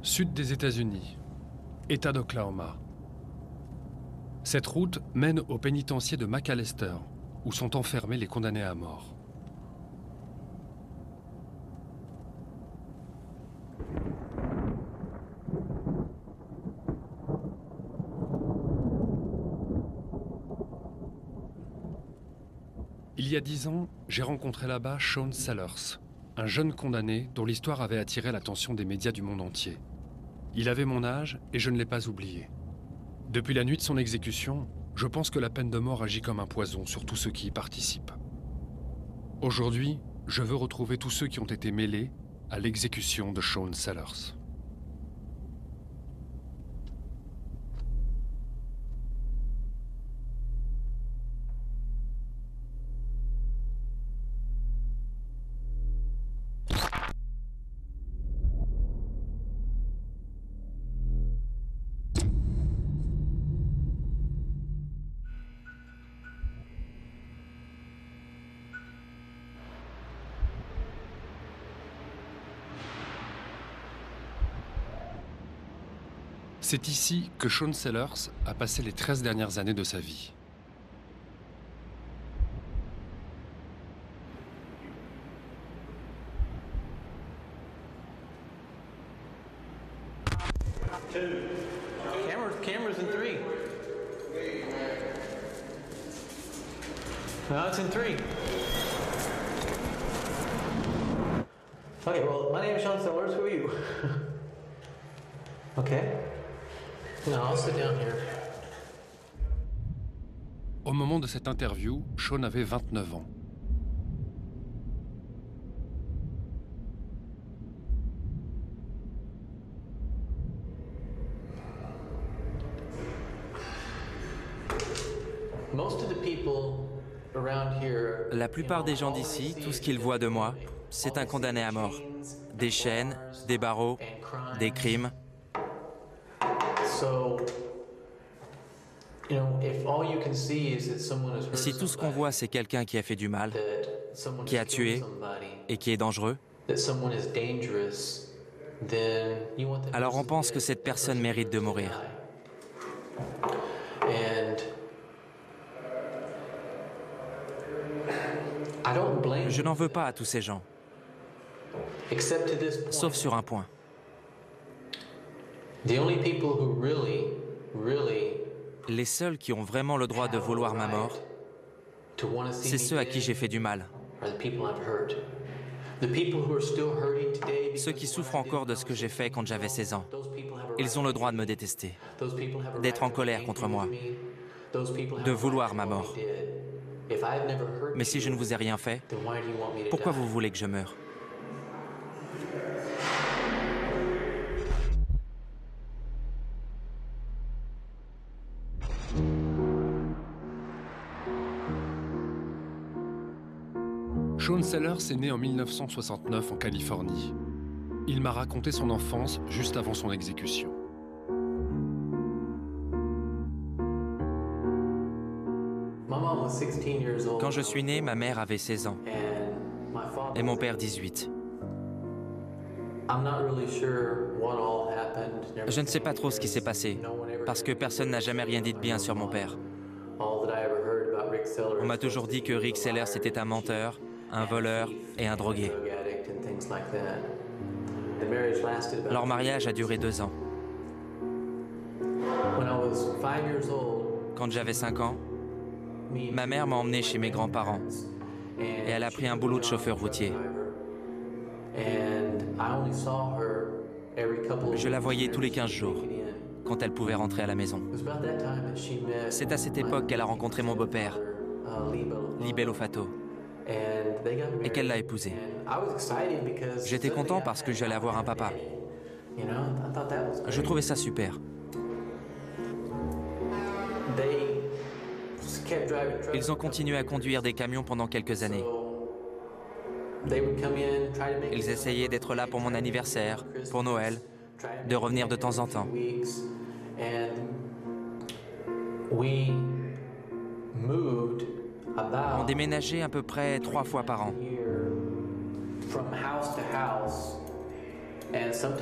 Sud des États-Unis, État d'Oklahoma. Cette route mène au pénitencier de McAlester, où sont enfermés les condamnés à mort. Il y a 10 ans, j'ai rencontré là-bas Sean Sellers, un jeune condamné dont l'histoire avait attiré l'attention des médias du monde entier. Il avait mon âge et je ne l'ai pas oublié. Depuis la nuit de son exécution, je pense que la peine de mort agit comme un poison sur tous ceux qui y participent. Aujourd'hui, je veux retrouver tous ceux qui ont été mêlés à l'exécution de Sean Sellers. C'est ici que Sean Sellers a passé les 13 dernières années de sa vie. Cameras in 3. No, it's in 3. Okay, well, my name is Sean Sellers. Who are you? Okay. No, I'll sit down here. Au moment de cette interview, Sean avait 29 ans. La plupart des gens d'ici, tout ce qu'ils voient de moi, c'est un condamné à mort. Des chaînes, des barreaux, des crimes. Si tout ce qu'on voit, c'est quelqu'un qui a fait du mal, qui a tué et qui est dangereux, alors on pense que cette personne mérite de mourir. Je n'en veux pas à tous ces gens, sauf sur un point. Les seuls qui ont vraiment le droit de vouloir ma mort, c'est ceux à qui j'ai fait du mal. Ceux qui souffrent encore de ce que j'ai fait quand j'avais 16 ans. Ils ont le droit de me détester, d'être en colère contre moi, de vouloir ma mort. Mais si je ne vous ai rien fait, pourquoi vous voulez que je meure ? Sean Sellers est né en 1969 en Californie. Il m'a raconté son enfance juste avant son exécution. Quand je suis né, ma mère avait 16 ans et mon père 18. Je ne sais pas trop ce qui s'est passé, parce que personne n'a jamais rien dit de bien sur mon père. On m'a toujours dit que Rick Sellers était un menteur, un voleur et un drogué. Leur mariage a duré 2 ans. Quand j'avais 5 ans, ma mère m'a emmené chez mes grands-parents et elle a pris un boulot de chauffeur routier. Je la voyais tous les 15 jours, quand elle pouvait rentrer à la maison. C'est à cette époque qu'elle a rencontré mon beau-père, Libello Fatto, et qu'elle l'a épousé. J'étais content parce que j'allais avoir un papa. Je trouvais ça super. Ils ont continué à conduire des camions pendant quelques années. Ils essayaient d'être là pour mon anniversaire, pour Noël, de revenir de temps en temps. On déménageait à peu près 3 fois par an.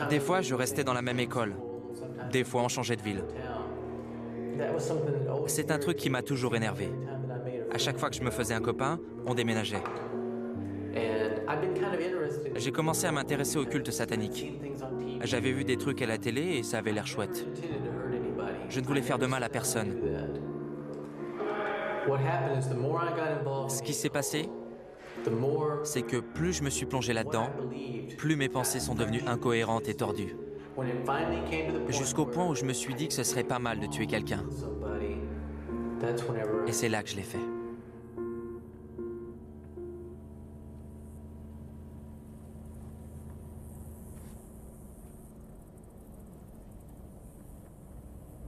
Des fois, je restais dans la même école. Des fois, on changeait de ville. C'est un truc qui m'a toujours énervé. À chaque fois que je me faisais un copain, on déménageait. J'ai commencé à m'intéresser au culte satanique. J'avais vu des trucs à la télé et ça avait l'air chouette. Je ne voulais faire de mal à personne. Ce qui s'est passé, c'est que plus je me suis plongé là-dedans, plus mes pensées sont devenues incohérentes et tordues. Jusqu'au point où je me suis dit que ce serait pas mal de tuer quelqu'un. Et c'est là que je l'ai fait.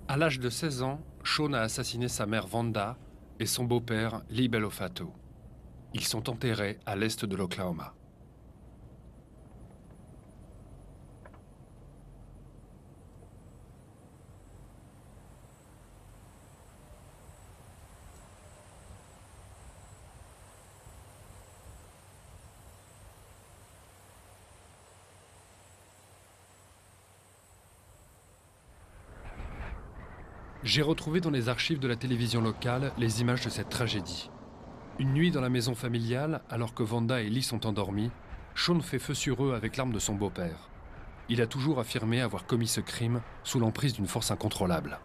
À l'âge de 16 ans, Shaun a assassiné sa mère Vanda et son beau-père Lee Belofato. Ils sont enterrés à l'est de l'Oklahoma. J'ai retrouvé dans les archives de la télévision locale les images de cette tragédie. Une nuit dans la maison familiale, alors que Vanda et Lee sont endormis, Shaun fait feu sur eux avec l'arme de son beau-père. Il a toujours affirmé avoir commis ce crime sous l'emprise d'une force incontrôlable.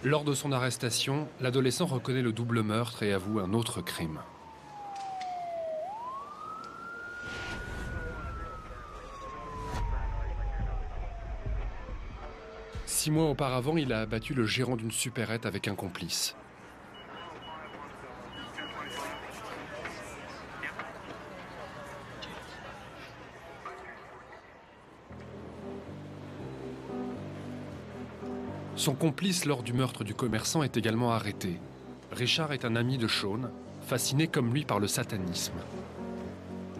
Lors de son arrestation, l'adolescent reconnaît le double meurtre et avoue un autre crime. Six mois auparavant, il a abattu le gérant d'une supérette avec un complice. Son complice lors du meurtre du commerçant est également arrêté. Richard est un ami de Shaun, fasciné comme lui par le satanisme.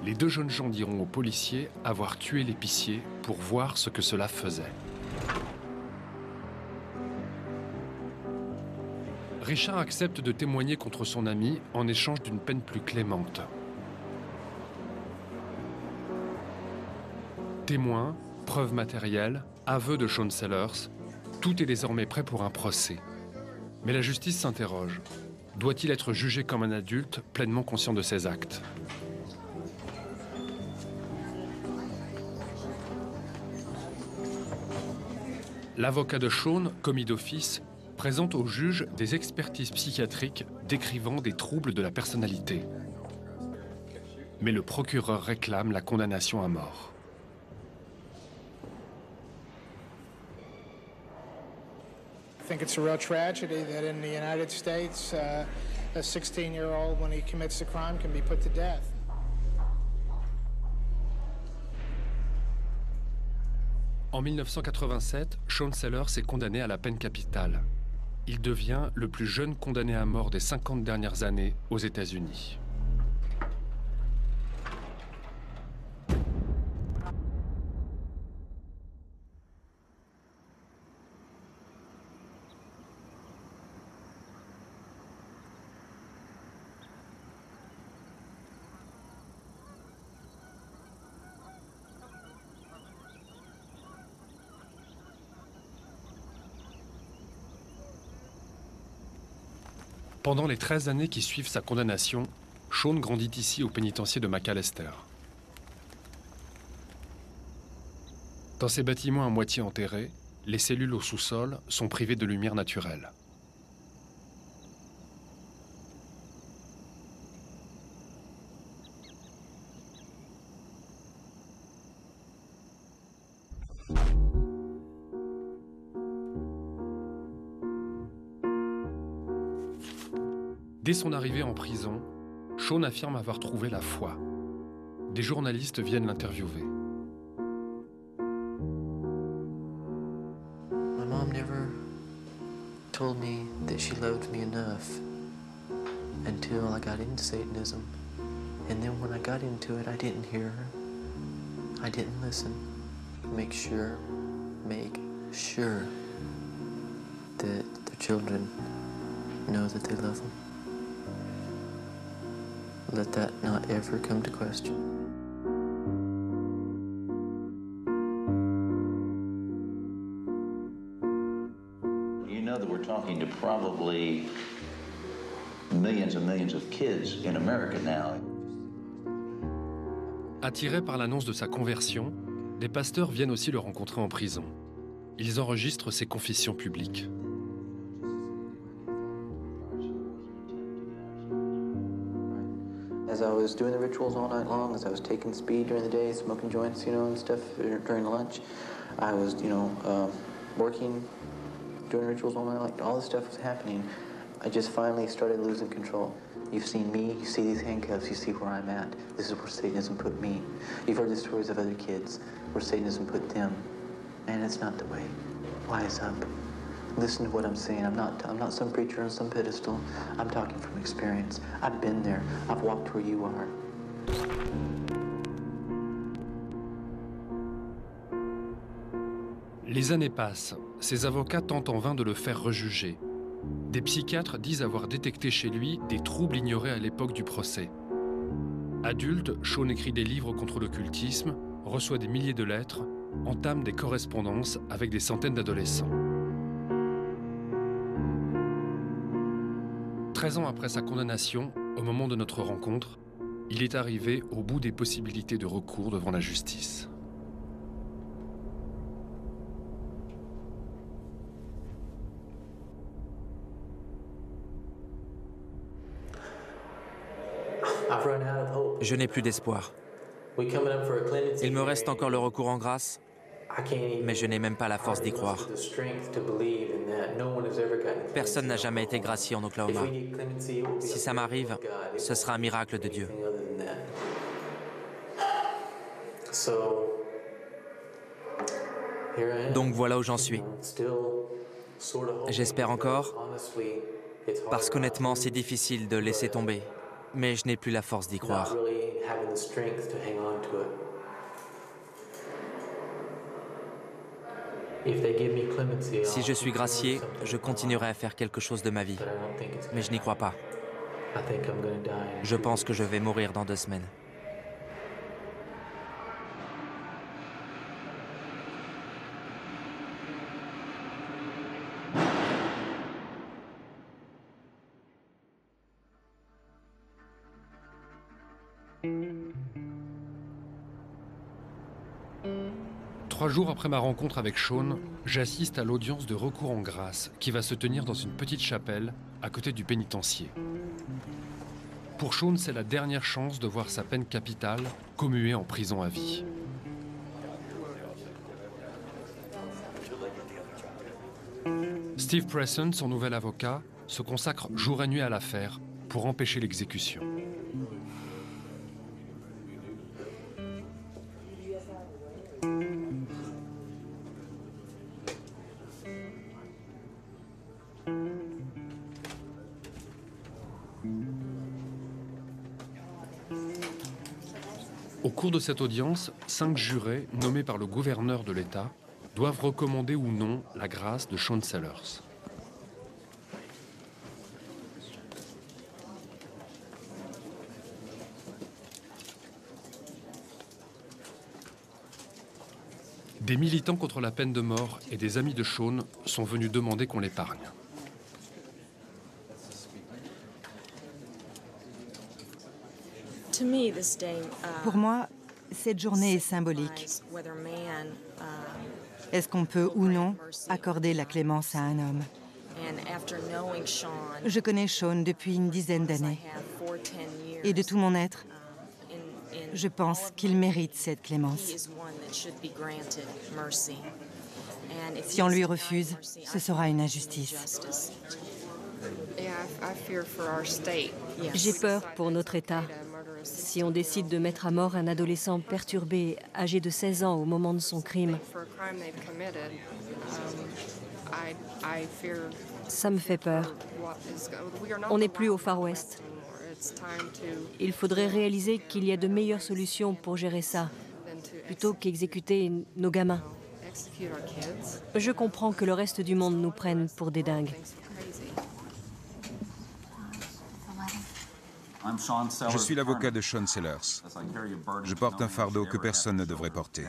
Les deux jeunes gens diront aux policiers avoir tué l'épicier pour voir ce que cela faisait. Richard accepte de témoigner contre son ami en échange d'une peine plus clémente. Témoins, preuves matérielles, aveux de Shaun Sellers, tout est désormais prêt pour un procès. Mais la justice s'interroge. Doit-il être jugé comme un adulte pleinement conscient de ses actes? L'avocat de Shaun, commis d'office, présente au juge des expertises psychiatriques décrivant des troubles de la personnalité. Mais le procureur réclame la condamnation à mort. I think it's a real tragedy that in the United States, a 16-year-old, when he commits a crime, can be put to death. En 1987, Shaun Sellers est condamné à la peine capitale. Il devient le plus jeune condamné à mort des 50 dernières années aux États-Unis. Pendant les 13 années qui suivent sa condamnation, Shaun grandit ici au pénitencier de McAlester. Dans ces bâtiments à moitié enterrés, les cellules au sous-sol sont privées de lumière naturelle. Dès son arrivée en prison, Shaun affirme avoir trouvé la foi. Des journalistes viennent l'interviewer. My mom never told me that she loved me enough until I got into Satanism. And then when I got into it, I didn't hear her. I didn't listen. make sure that their children know that they love them. Let that not ever come to question. You know that we're talking to probably millions and millions of kids in America now. Attirés par l'annonce de sa conversion, des pasteurs viennent aussi le rencontrer en prison. Ils enregistrent ses confessions publiques. As I was doing the rituals all night long, as I was taking speed during the day, smoking joints, and stuff during lunch, I was, working, doing rituals all night long, all this stuff was happening. I just finally started losing control. You've seen me, you see these handcuffs, you see where I'm at. This is where Satanism put me. You've heard the stories of other kids, where Satanism put them. Man, it's not the way. Wise up. Listen to what I'm saying. I'm not some preacher on some pedestal. I'm talking from experience. I've been there. I've walked where you are. Les années passent. Ses avocats tentent en vain de le faire rejuger. Des psychiatres disent avoir détecté chez lui des troubles ignorés à l'époque du procès. Adulte, Shaun écrit des livres contre l'occultisme, reçoit des milliers de lettres, entame des correspondances avec des centaines d'adolescents. 13 ans après sa condamnation, au moment de notre rencontre, il est arrivé au bout des possibilités de recours devant la justice. Je n'ai plus d'espoir. Il me reste encore le recours en grâce, mais je n'ai même pas la force d'y croire. Personne n'a jamais été gracié en Oklahoma. Si ça m'arrive, ce sera un miracle de Dieu. Donc voilà où j'en suis. J'espère encore, parce qu'honnêtement, c'est difficile de laisser tomber, mais je n'ai plus la force d'y croire. Si je suis gracié, je continuerai à faire quelque chose de ma vie. Mais je n'y crois pas. Je pense que je vais mourir dans 2 semaines. Trois jours après ma rencontre avec Shaun, j'assiste à l'audience de recours en grâce qui va se tenir dans une petite chapelle à côté du pénitencier. Pour Shaun, c'est la dernière chance de voir sa peine capitale commuée en prison à vie. Steve Presson, son nouvel avocat, se consacre jour et nuit à l'affaire pour empêcher l'exécution. Au cours de cette audience, 5 jurés, nommés par le gouverneur de l'État, doivent recommander ou non la grâce de Shaun Sellers. Des militants contre la peine de mort et des amis de Shaun sont venus demander qu'on l'épargne. Pour moi, cette journée est symbolique. Est-ce qu'on peut ou non accorder la clémence à un homme? Je connais Shaun depuis une dizaine d'années. Et de tout mon être, je pense qu'il mérite cette clémence. Si on lui refuse, ce sera une injustice. J'ai peur pour notre État. Si on décide de mettre à mort un adolescent perturbé, âgé de 16 ans au moment de son crime, ça me fait peur. On n'est plus au Far West. Il faudrait réaliser qu'il y a de meilleures solutions pour gérer ça plutôt qu'exécuter nos gamins. Je comprends que le reste du monde nous prenne pour des dingues. Je suis l'avocat de Sean Sellers. Je porte un fardeau que personne ne devrait porter.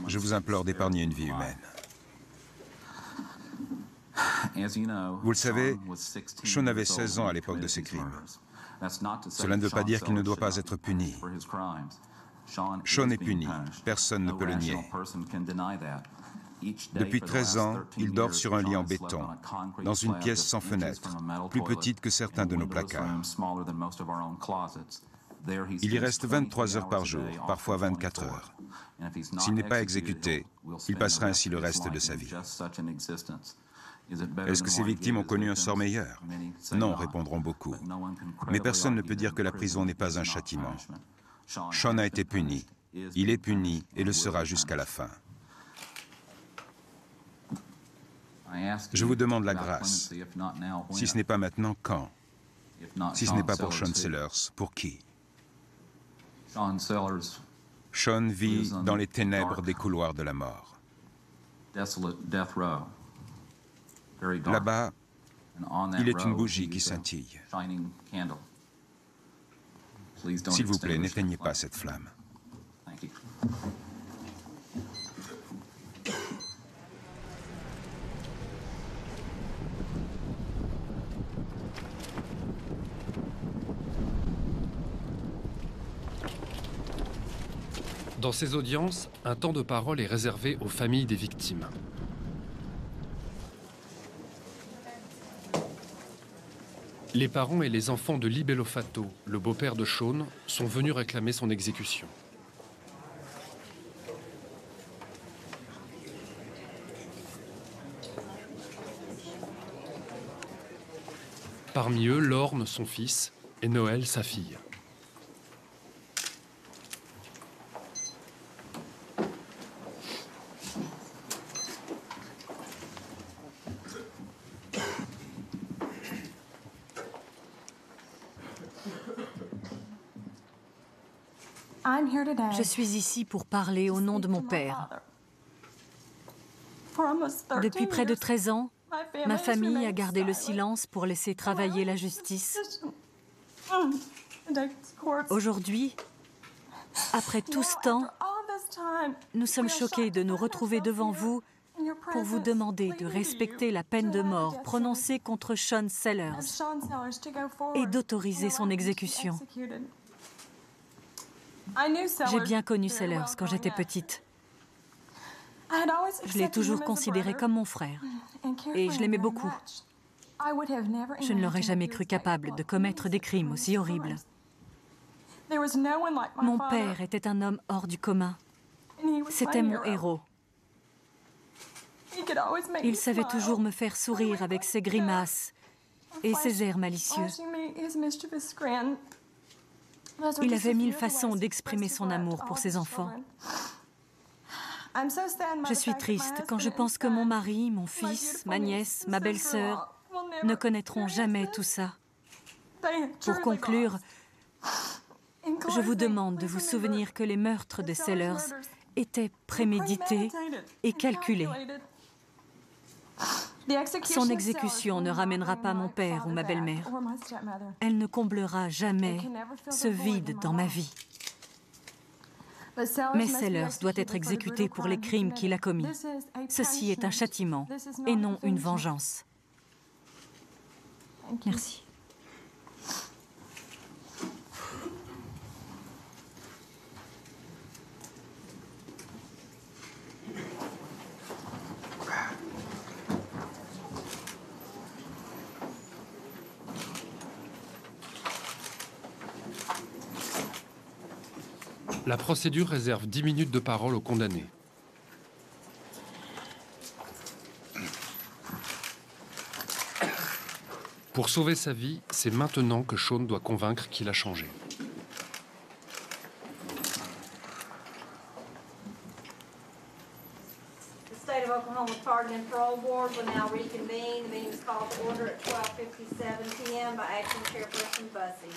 Je vous implore d'épargner une vie humaine. Vous le savez, Sean avait 16 ans à l'époque de ces crimes. Cela ne veut pas dire qu'il ne doit pas être puni. Sean est puni, personne ne peut le nier. Depuis 13 ans, il dort sur un lit en béton, dans une pièce sans fenêtre, plus petite que certains de nos placards. Il y reste 23 heures par jour, parfois 24 heures. S'il n'est pas exécuté, il passera ainsi le reste de sa vie. Est-ce que ces victimes ont connu un sort meilleur? Non, répondront beaucoup. Mais personne ne peut dire que la prison n'est pas un châtiment. Sean a été puni. Il est puni et le sera jusqu'à la fin. Je vous demande la grâce. Si ce n'est pas maintenant, quand? Si ce n'est pas pour Sean Sellers, pour qui? Sean vit dans les ténèbres des couloirs de la mort. Là-bas, il est une bougie qui scintille. S'il vous plaît, n'éteignez pas cette flamme. Dans ces audiences, un temps de parole est réservé aux familles des victimes. Les parents et les enfants de Libello Fatto, le beau-père de Sean, sont venus réclamer son exécution. Parmi eux, Lorne, son fils, et Noël, sa fille. Je suis ici pour parler au nom de mon père. Depuis près de 13 ans, ma famille a gardé le silence pour laisser travailler la justice. Aujourd'hui, après tout ce temps, nous sommes choqués de nous retrouver devant vous pour vous demander de respecter la peine de mort prononcée contre Sean Sellers et d'autoriser son exécution. J'ai bien connu Sellers quand j'étais petite. Je l'ai toujours considéré comme mon frère et je l'aimais beaucoup. Je ne l'aurais jamais cru capable de commettre des crimes aussi horribles. Mon père était un homme hors du commun. C'était mon héros. Il savait toujours me faire sourire avec ses grimaces et ses airs malicieux. Il avait 1000 façons d'exprimer son amour pour ses enfants. Je suis triste quand je pense que mon mari, mon fils, ma nièce, ma belle-sœur ne connaîtront jamais tout ça. Pour conclure, je vous demande de vous souvenir que les meurtres de Sellers étaient prémédités et calculés. Son exécution ne ramènera pas mon père ou ma belle-mère. Elle ne comblera jamais ce vide dans ma vie. Mais Sellers doit être exécuté pour les crimes qu'il a commis. Ceci est un châtiment et non une vengeance. Merci. La procédure réserve 10 minutes de parole aux condamnés. Pour sauver sa vie, c'est maintenant que Sean doit convaincre qu'il a changé. The State of Oklahoma Pardon and Parole Board will now reconvene. The meeting is called to order at 12:57 p.m. by Acting Chairperson Bussey.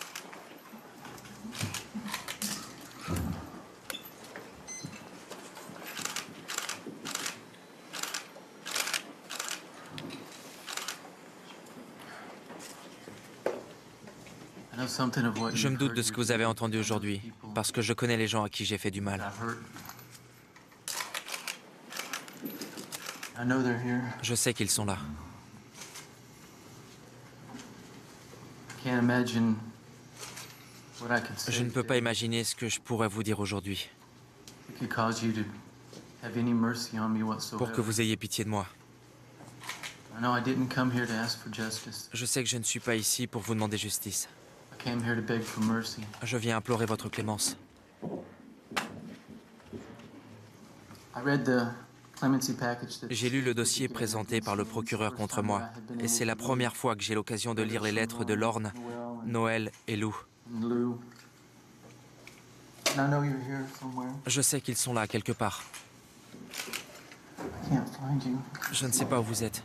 Je me doute de ce que vous avez entendu aujourd'hui, parce que je connais les gens à qui j'ai fait du mal. Je sais qu'ils sont là. Je ne peux pas imaginer ce que je pourrais vous dire aujourd'hui pour que vous ayez pitié de moi. Je sais que je ne suis pas ici pour vous demander justice. Je viens implorer votre clémence. J'ai lu le dossier présenté par le procureur contre moi, et c'est la première fois que j'ai l'occasion de lire les lettres de Lorne, Noël et Lou. Je sais qu'ils sont là, quelque part. Je ne sais pas où vous êtes.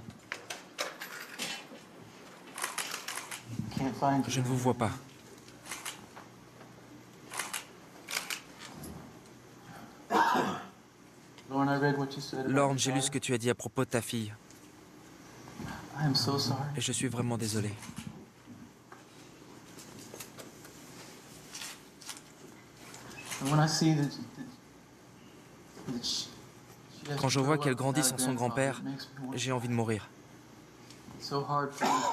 Je ne vous vois pas. Lorne, j'ai lu ce que tu as dit à propos de ta fille. Et je suis vraiment désolé. Quand je vois qu'elle grandit sans son grand-père, j'ai envie de mourir.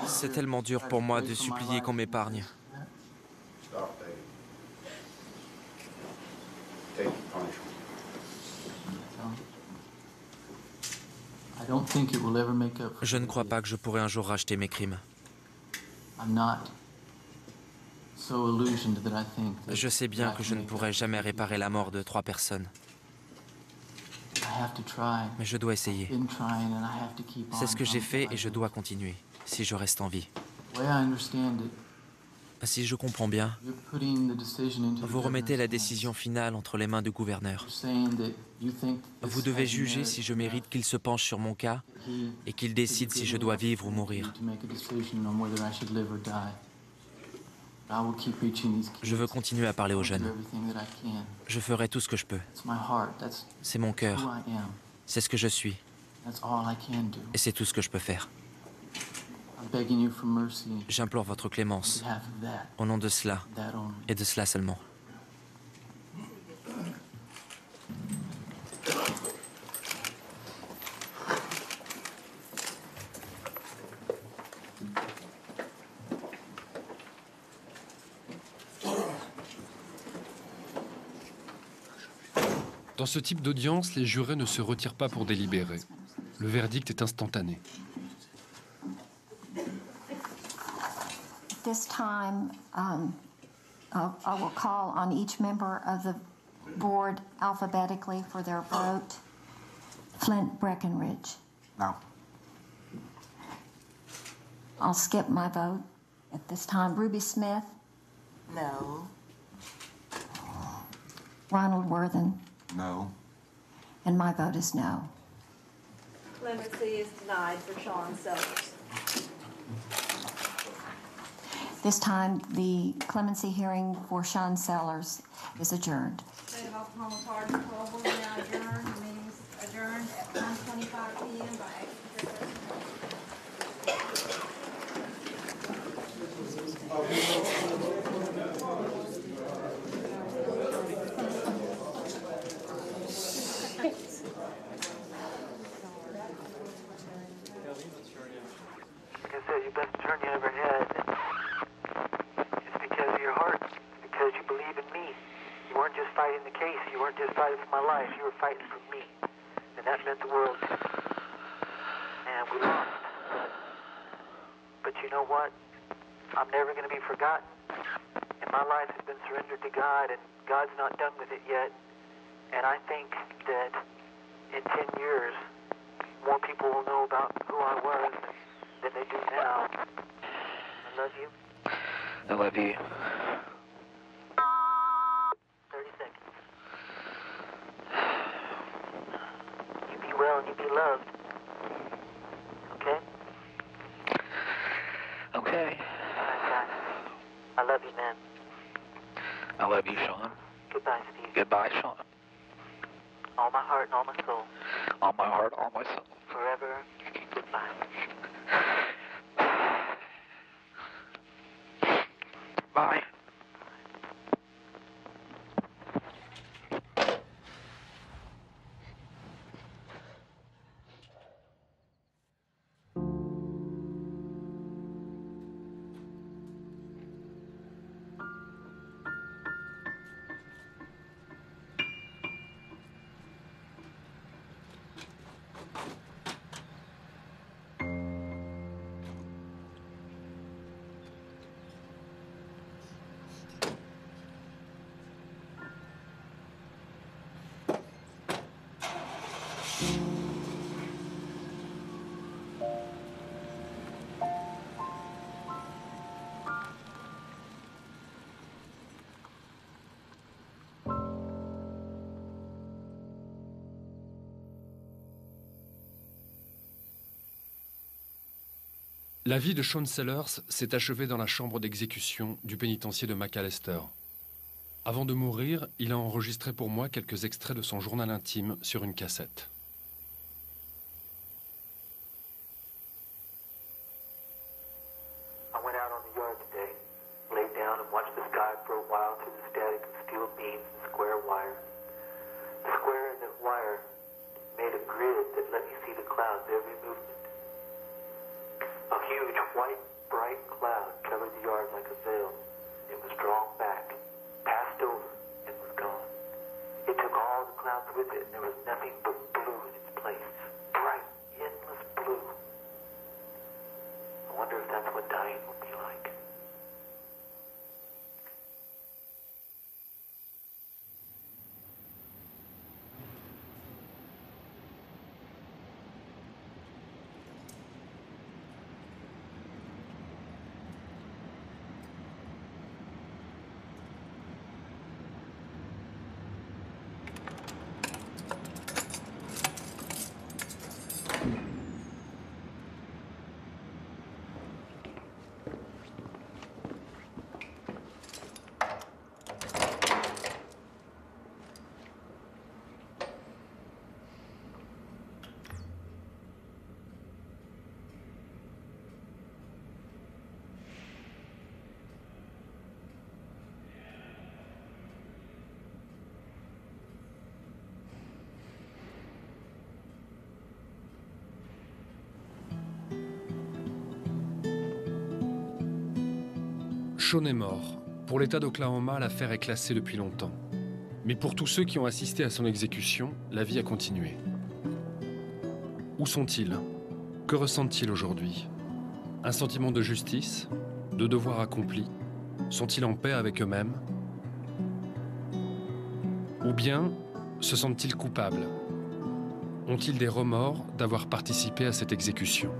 C'est tellement dur pour moi de supplier qu'on m'épargne. Je ne crois pas que je pourrai un jour racheter mes crimes. Je sais bien que je ne pourrai jamais réparer la mort de 3 personnes. Mais je dois essayer. C'est ce que j'ai fait et je dois continuer, si je reste en vie. Si je comprends bien, vous remettez la décision finale entre les mains du gouverneur. Vous devez juger si je mérite qu'il se penche sur mon cas et qu'il décide si je dois vivre ou mourir. Je veux continuer à parler aux jeunes. Je ferai tout ce que je peux. C'est mon cœur. C'est ce que je suis. Et c'est tout ce que je peux faire. J'implore votre clémence, au nom de cela, et de cela seulement. Dans ce type d'audience, les jurés ne se retirent pas pour délibérer. Le verdict est instantané. This time, I will call on each member of the board alphabetically for their vote. Flint Breckenridge. No. I'll skip my vote at this time. Ruby Smith. No. Ronald Worthen. No. And my vote is no. Clemency is denied for Sean Sellers. This time, the clemency hearing for Sean Sellers is adjourned. State of Oklahoma Pardon Parole Board now adjourned. The meeting is adjourned at 1:25 p.m. by Like I said, your best attorney I ever had. It's because of your heart. It's because you believe in me. You weren't just fighting the case. You weren't just fighting for my life. You were fighting for me. And that meant the world to me. And we lost. But you know what? I'm never going to be forgotten. And my life has been surrendered to God, and God's not done with it yet. And I think that in 10 years, more people will know about who I was than they do now. I love you. I love you. 30 seconds. You be well and you be loved. Okay? Okay. All right, guys. I love you, man. I love you, Sean. Goodbye, Steve. Goodbye, Sean. All my heart and all my soul. All my heart, all my soul. Forever. Goodbye. Bye. La vie de Sean Sellers s'est achevée dans la chambre d'exécution du pénitencier de McAlester. Avant de mourir, il a enregistré pour moi quelques extraits de son journal intime sur une cassette. I went out on the yard today, laid down and watched the sky for a while through the static of steel beams and square wire. The square in the wire made a grid that let me see the clouds every movement. A huge white, bright cloud covered the yard like a veil. It was drawn back, passed over, and was gone. It took all the clouds with it, and there was nothing but blue in its place. Bright, endless blue. I wonder if that's what dying will be like. Sean est mort. Pour l'État d'Oklahoma, l'affaire est classée depuis longtemps. Mais pour tous ceux qui ont assisté à son exécution, la vie a continué. Où sont-ils? Que ressentent-ils aujourd'hui? Un sentiment de justice? De devoir accompli? Sont-ils en paix avec eux-mêmes? Ou bien se sentent-ils coupables? Ont-ils des remords d'avoir participé à cette exécution?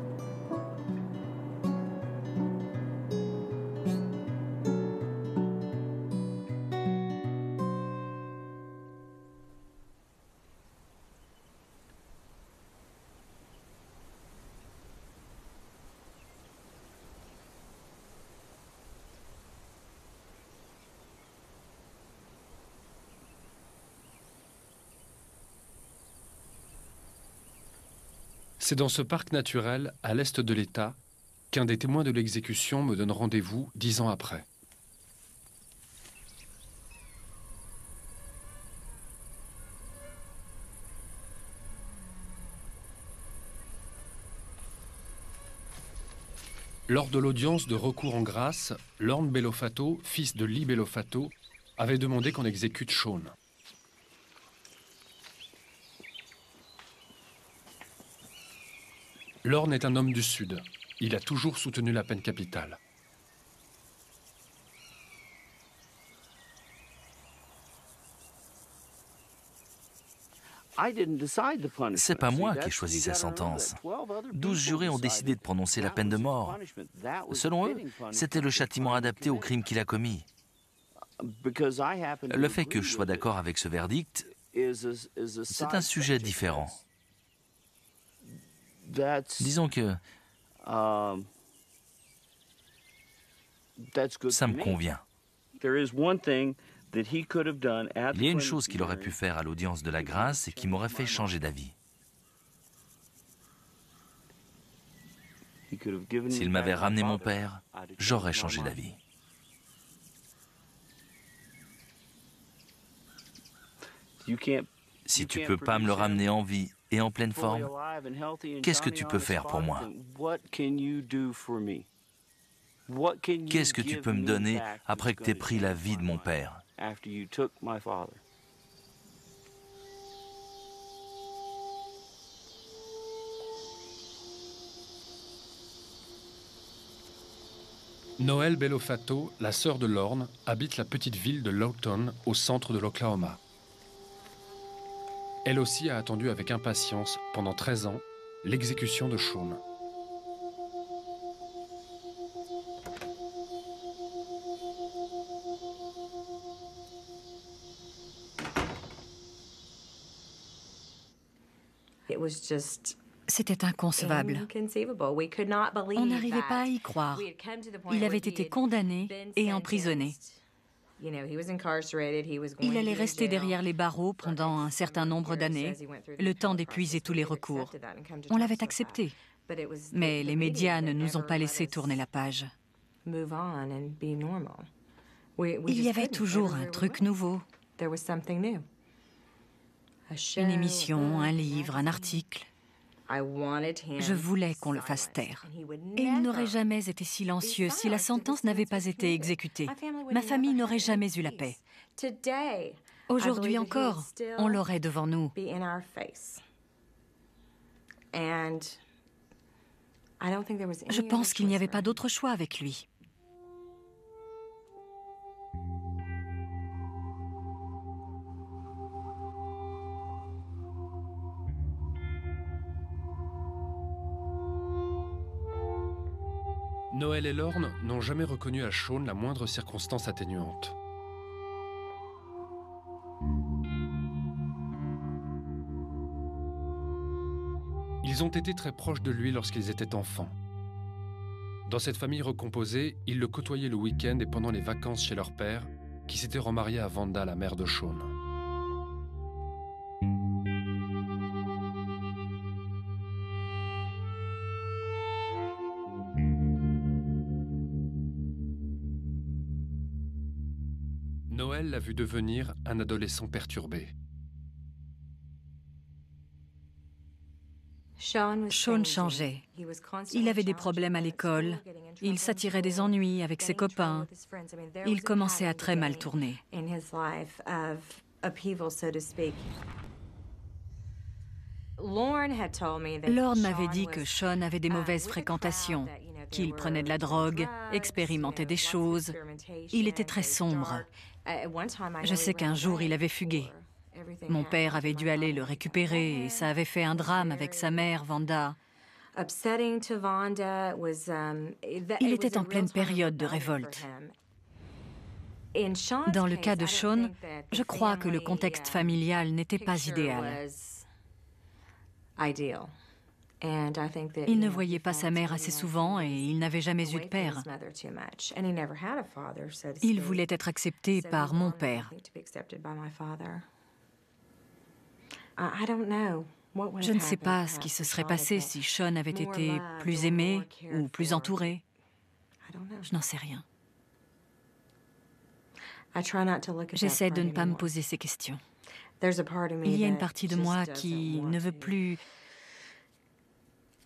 C'est dans ce parc naturel, à l'est de l'État, qu'un des témoins de l'exécution me donne rendez-vous 10 ans après. Lors de l'audience de recours en grâce, Lorne Belofato, fils de Lee Belofato, avait demandé qu'on exécute Sean. Lorne est un homme du Sud. Il a toujours soutenu la peine capitale. C'est pas moi qui ai choisi sa sentence. 12 jurés ont décidé de prononcer la peine de mort. Selon eux, c'était le châtiment adapté au crime qu'il a commis. Le fait que je sois d'accord avec ce verdict, c'est un sujet différent. Disons que ça me convient. Il y a une chose qu'il aurait pu faire à l'audience de la grâce et qui m'aurait fait changer d'avis. S'il m'avait ramené mon père, j'aurais changé d'avis. Si tu peux pas me le ramener en vie et en pleine forme, qu'est-ce que tu peux faire pour moi? Qu'est-ce que tu peux me donner après que tu aies pris la vie de mon père? Noelle Belofato, la sœur de Lorne, habite la petite ville de Lawton, au centre de l'Oklahoma. Elle aussi a attendu avec impatience, pendant 13 ans, l'exécution de Shaun. C'était inconcevable. On n'arrivait pas à y croire. Il avait été condamné et emprisonné. Il allait rester derrière les barreaux pendant un certain nombre d'années, le temps d'épuiser tous les recours. On l'avait accepté, mais les médias ne nous ont pas laissé tourner la page. Il y avait toujours un truc nouveau. Une émission, un livre, un article. Je voulais qu'on le fasse taire. Et il n'aurait jamais été silencieux si la sentence n'avait pas été exécutée. Ma famille n'aurait jamais eu la paix. Aujourd'hui encore, on l'aurait devant nous. Je pense qu'il n'y avait pas d'autre choix avec lui. Noelle et Lorne n'ont jamais reconnu à Shaun la moindre circonstance atténuante. Ils ont été très proches de lui lorsqu'ils étaient enfants. Dans cette famille recomposée, ils le côtoyaient le week-end et pendant les vacances chez leur père, qui s'était remarié à Vanda, la mère de Shaun. Noelle l'a vu devenir un adolescent perturbé. Shaun changeait. Il avait des problèmes à l'école. Il s'attirait des ennuis avec ses copains. Il commençait à très mal tourner. Lorne m'avait dit que Shaun avait des mauvaises fréquentations, qu'il prenait de la drogue, expérimentait des choses. Il était très sombre. Je sais qu'un jour, il avait fugué. Mon père avait dû aller le récupérer et ça avait fait un drame avec sa mère, Vanda. Il était en pleine période de révolte. Dans le cas de Shaun, je crois que le contexte familial n'était pas idéal. Il ne voyait pas sa mère assez souvent et il n'avait jamais eu de père. Il voulait être accepté par mon père. Je ne sais pas ce qui se serait passé si Shaun avait été plus aimé ou plus entouré. Je n'en sais rien. J'essaie de ne pas me poser ces questions. Il y a une partie de moi qui ne veut plus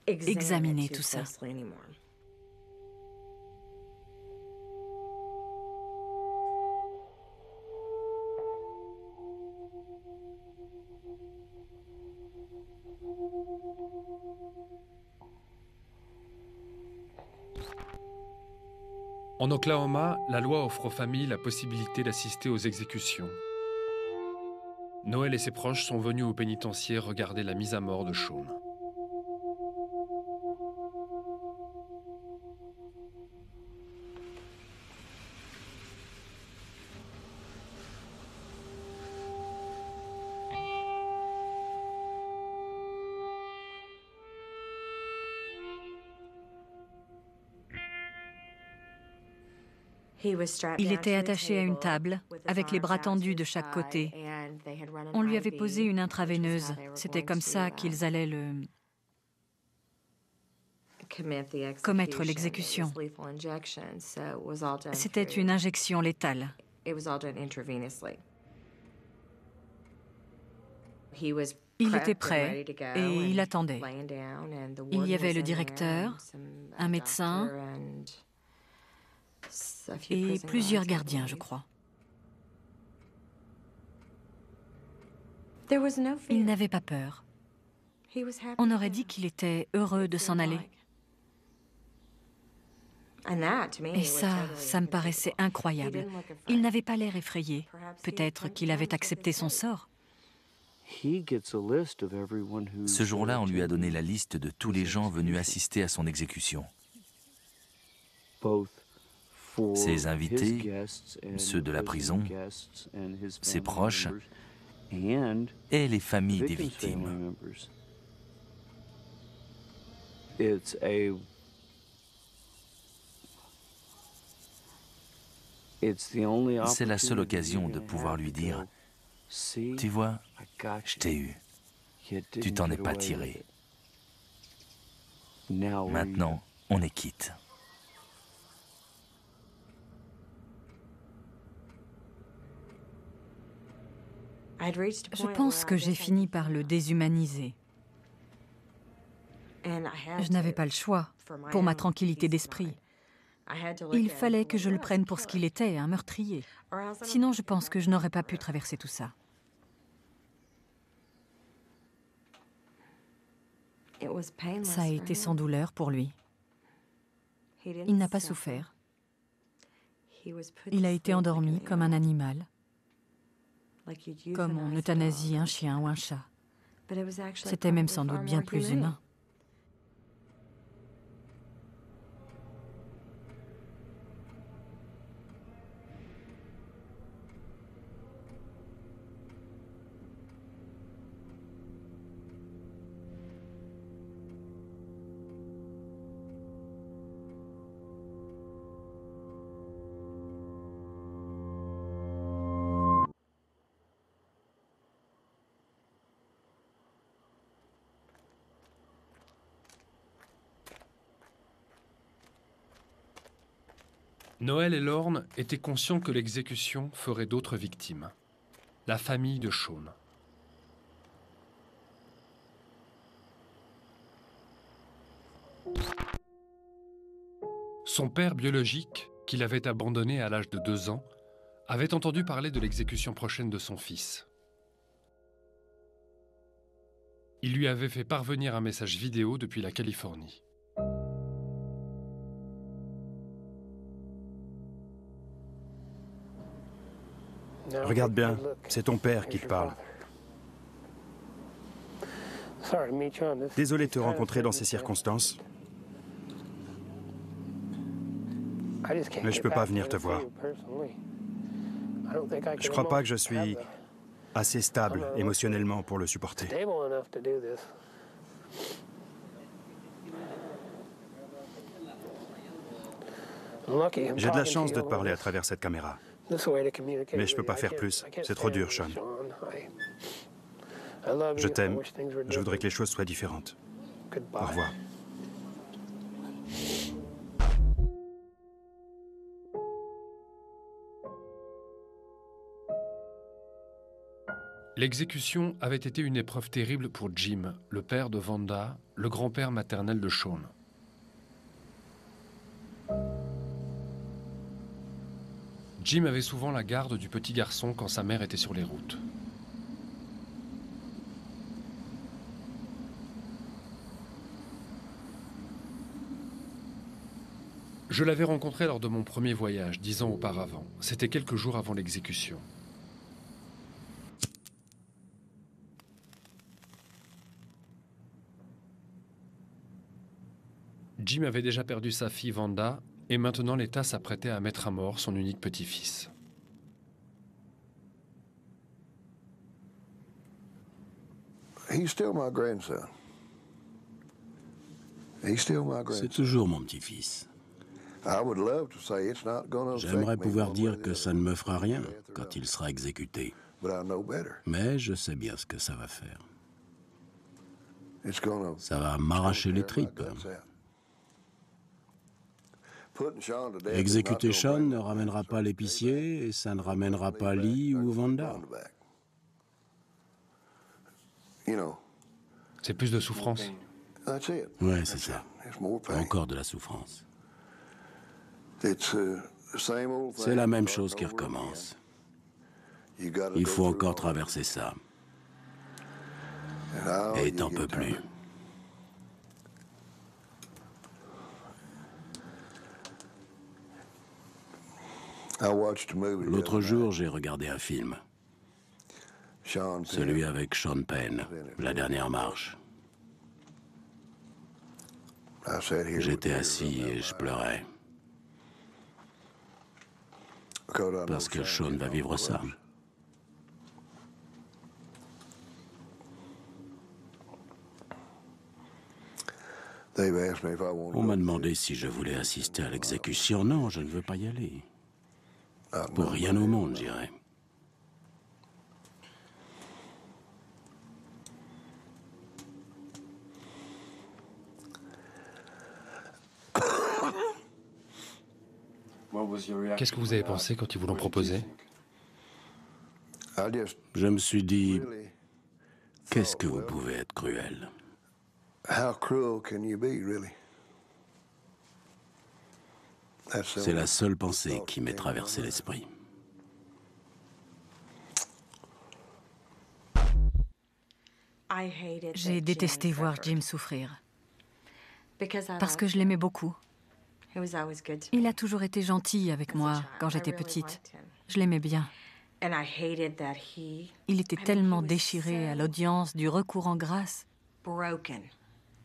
examiner tout ça. En Oklahoma, la loi offre aux familles la possibilité d'assister aux exécutions. Noelle et ses proches sont venus au pénitencier regarder la mise à mort de Shaun. Il était attaché à une table, avec les bras tendus de chaque côté. On lui avait posé une intraveineuse. C'était comme ça qu'ils allaient commettre l'exécution. C'était une injection létale. Il était prêt et il attendait. Il y avait le directeur, un médecin et plusieurs gardiens, je crois. Il n'avait pas peur. On aurait dit qu'il était heureux de s'en aller. Et ça me paraissait incroyable. Il n'avait pas l'air effrayé. Peut-être qu'il avait accepté son sort. Ce jour-là, on lui a donné la liste de tous les gens venus assister à son exécution. Ses invités, ceux de la prison, ses proches et les familles des victimes. C'est la seule occasion de pouvoir lui dire « Tu vois, je t'ai eu. Tu t'en es pas tiré. Maintenant, on est quitte. » Je pense que j'ai fini par le déshumaniser. Je n'avais pas le choix pour ma tranquillité d'esprit. Il fallait que je le prenne pour ce qu'il était, un meurtrier. Sinon, je pense que je n'aurais pas pu traverser tout ça. Ça a été sans douleur pour lui. Il n'a pas souffert. Il a été endormi comme un animal, comme on euthanasie un chien ou un chat. C'était même sans doute bien plus humain. Noël et Lorne étaient conscients que l'exécution ferait d'autres victimes. La famille de Shaun. Son père biologique, qu'il avait abandonné à l'âge de 2 ans, avait entendu parler de l'exécution prochaine de son fils. Il lui avait fait parvenir un message vidéo depuis la Californie. Regarde bien, c'est ton père qui te parle. Désolé de te rencontrer dans ces circonstances. Mais je ne peux pas venir te voir. Je ne crois pas que je suis assez stable émotionnellement pour le supporter. J'ai de la chance de te parler à travers cette caméra. Mais je ne peux pas faire plus. C'est trop dur, Shaun. Je t'aime. Je voudrais que les choses soient différentes. Au revoir. L'exécution avait été une épreuve terrible pour Jim, le père de Vanda, le grand-père maternel de Shaun. Jim avait souvent la garde du petit garçon quand sa mère était sur les routes. Je l'avais rencontré lors de mon premier voyage, 10 ans auparavant. C'était quelques jours avant l'exécution. Jim avait déjà perdu sa fille Vanda, et maintenant l'État s'apprêtait à mettre à mort son unique petit-fils. C'est toujours mon petit-fils. J'aimerais pouvoir dire que ça ne me fera rien quand il sera exécuté. Mais je sais bien ce que ça va faire. Ça va m'arracher les tripes. Exécuter Shaun ne ramènera pas l'épicier et ça ne ramènera pas Lee ou Vanda. C'est plus de souffrance. Ouais, c'est ça. Encore de la souffrance. C'est la même chose qui recommence. Il faut encore traverser ça. Et t'en peux plus. L'autre jour, j'ai regardé un film. Celui avec Sean Penn, La dernière marche. J'étais assis et je pleurais. Parce que Sean va vivre ça. On m'a demandé si je voulais assister à l'exécution. Non, je ne veux pas y aller. Pour rien au monde, j'irai. Qu'est-ce que vous avez pensé quand ils vous l'ont proposé? Je me suis dit, qu'est-ce que vous pouvez être cruel? C'est la seule pensée qui m'est traversée l'esprit. J'ai détesté voir Jim souffrir. Parce que je l'aimais beaucoup. Il a toujours été gentil avec moi quand j'étais petite. Je l'aimais bien. Il était tellement déchiré à l'audience du recours en grâce.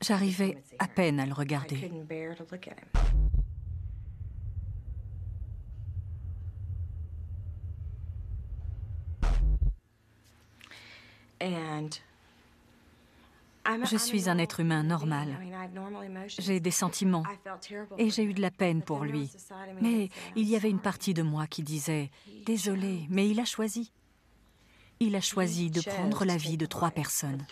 J'arrivais à peine à le regarder. Je suis un être humain normal. J'ai des sentiments et j'ai eu de la peine pour lui. Mais il y avait une partie de moi qui disait « Désolé, mais il a choisi. Il a choisi de prendre la vie de 3 personnes. »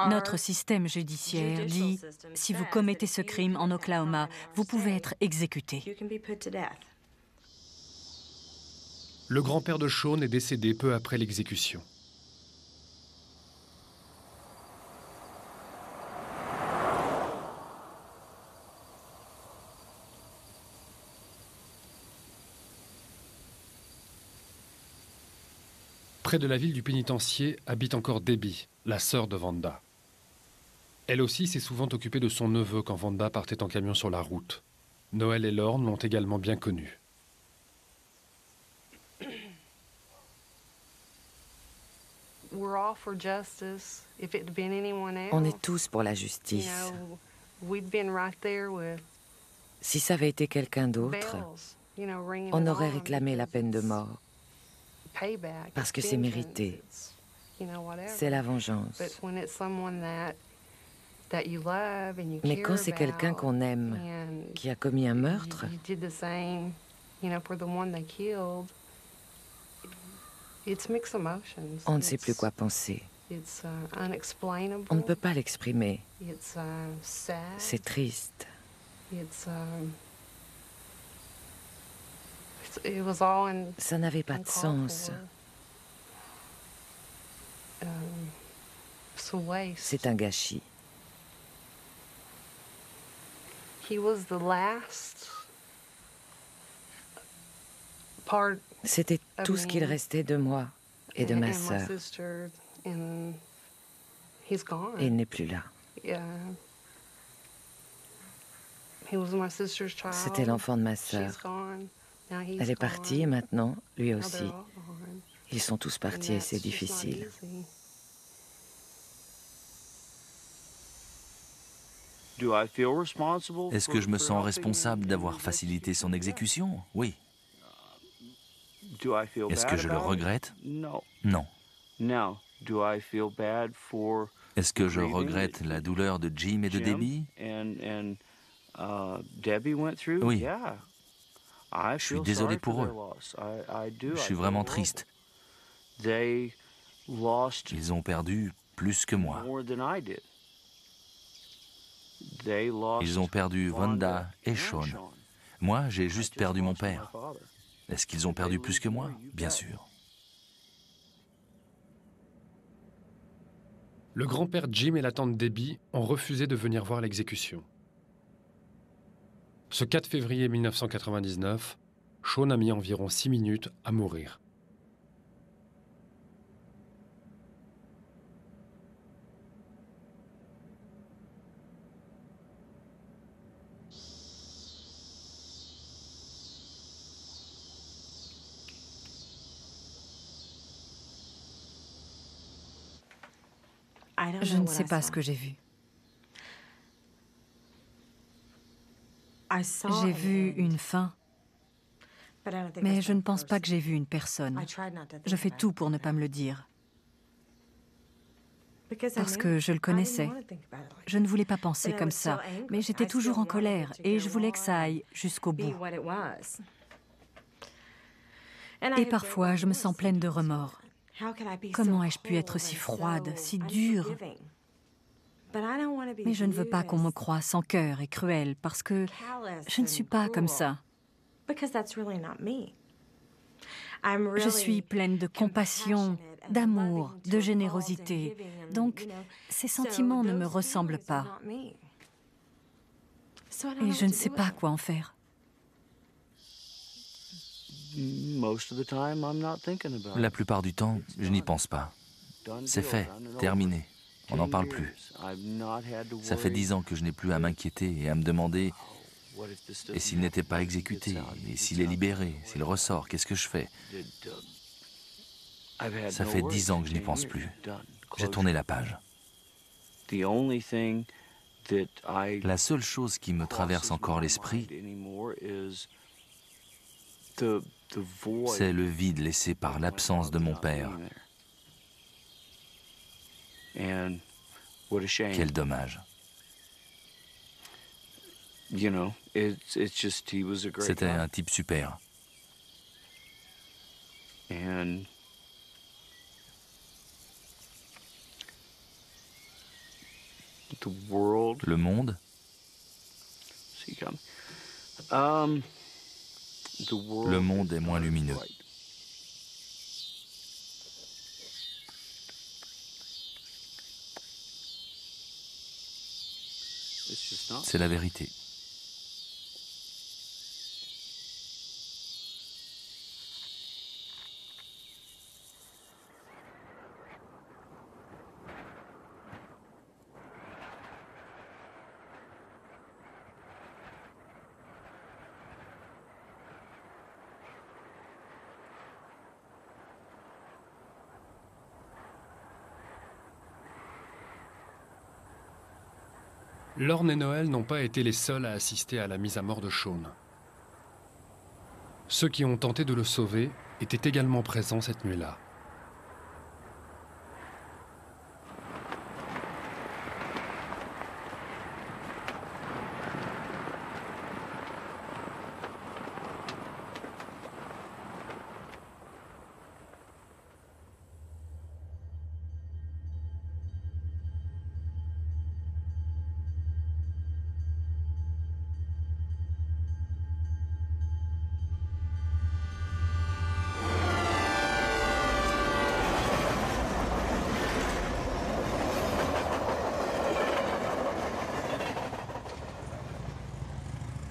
Notre système judiciaire dit « Si vous commettez ce crime en Oklahoma, vous pouvez être exécuté. » Le grand-père de Sean est décédé peu après l'exécution. Près de la ville du pénitencier habite encore Debbie, la sœur de Vanda. Elle aussi s'est souvent occupée de son neveu quand Vanda partait en camion sur la route. Noël et Lorne l'ont également bien connue. On est tous pour la justice. Si ça avait été quelqu'un d'autre, on aurait réclamé la peine de mort. Parce que c'est mérité. C'est la vengeance. Mais quand c'est quelqu'un qu'on aime, qui a commis un meurtre, on ne sait plus quoi penser. On ne peut pas l'exprimer. C'est triste. Ça n'avait pas de sens. C'est un gâchis. C'était tout ce qu'il restait de moi et de ma sœur. Et il n'est plus là. C'était l'enfant de ma sœur. Elle est partie et maintenant, lui aussi. Ils sont tous partis et c'est difficile. Est-ce que je me sens responsable d'avoir facilité son exécution? Oui. Est-ce que je le regrette? Non. Est-ce que je regrette la douleur de Jim et de Debbie? Oui. Je suis désolé pour eux. Je suis vraiment triste. Ils ont perdu plus que moi. Ils ont perdu Vanda et Sean. Moi, j'ai juste perdu mon père. Est-ce qu'ils ont perdu plus que moi? Bien sûr. Le grand-père Jim et la tante Debbie ont refusé de venir voir l'exécution. Ce 4 février 1999, Shaun a mis environ 6 minutes à mourir. Je ne sais pas ce que j'ai vu. J'ai vu une fin, mais je ne pense pas que j'ai vu une personne. Je fais tout pour ne pas me le dire. Parce que je le connaissais. Je ne voulais pas penser comme ça, mais j'étais toujours en colère et je voulais que ça aille jusqu'au bout. Et parfois, je me sens pleine de remords. Comment ai-je pu être si froide, si dure? Mais je ne veux pas qu'on me croie sans cœur et cruelle, parce que je ne suis pas comme ça. Je suis pleine de compassion, d'amour, de générosité. Donc, ces sentiments ne me ressemblent pas. Et je ne sais pas quoi en faire. La plupart du temps, je n'y pense pas. C'est fait, terminé. On n'en parle plus. Ça fait 10 ans que je n'ai plus à m'inquiéter et à me demander « Et s'il n'était pas exécuté? Et s'il est libéré? S'il ressort, qu'est-ce que je fais ?» Ça fait 10 ans que je n'y pense plus. J'ai tourné la page. La seule chose qui me traverse encore l'esprit, c'est le vide laissé par l'absence de mon père. Quel dommage. C'était un type super. Le monde? Le monde est moins lumineux. C'est la vérité. Lorne et Noël n'ont pas été les seuls à assister à la mise à mort de Shaun. Ceux qui ont tenté de le sauver étaient également présents cette nuit-là.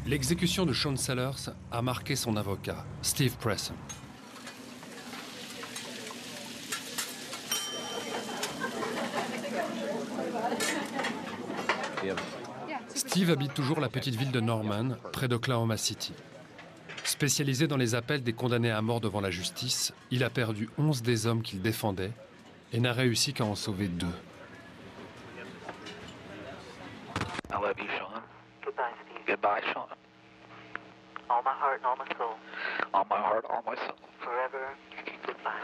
L'exécution de Shaun Sellers a marqué son avocat, Steve Presson. Steve habite toujours la petite ville de Norman, près d'Oklahoma City. Spécialisé dans les appels des condamnés à mort devant la justice, il a perdu 11 des hommes qu'il défendait et n'a réussi qu'à en sauver 2. I love you, Shaun. Goodbye, Steve. Goodbye, Shaun. All my heart and all my soul. All my heart, all my soul. Forever. Goodbye.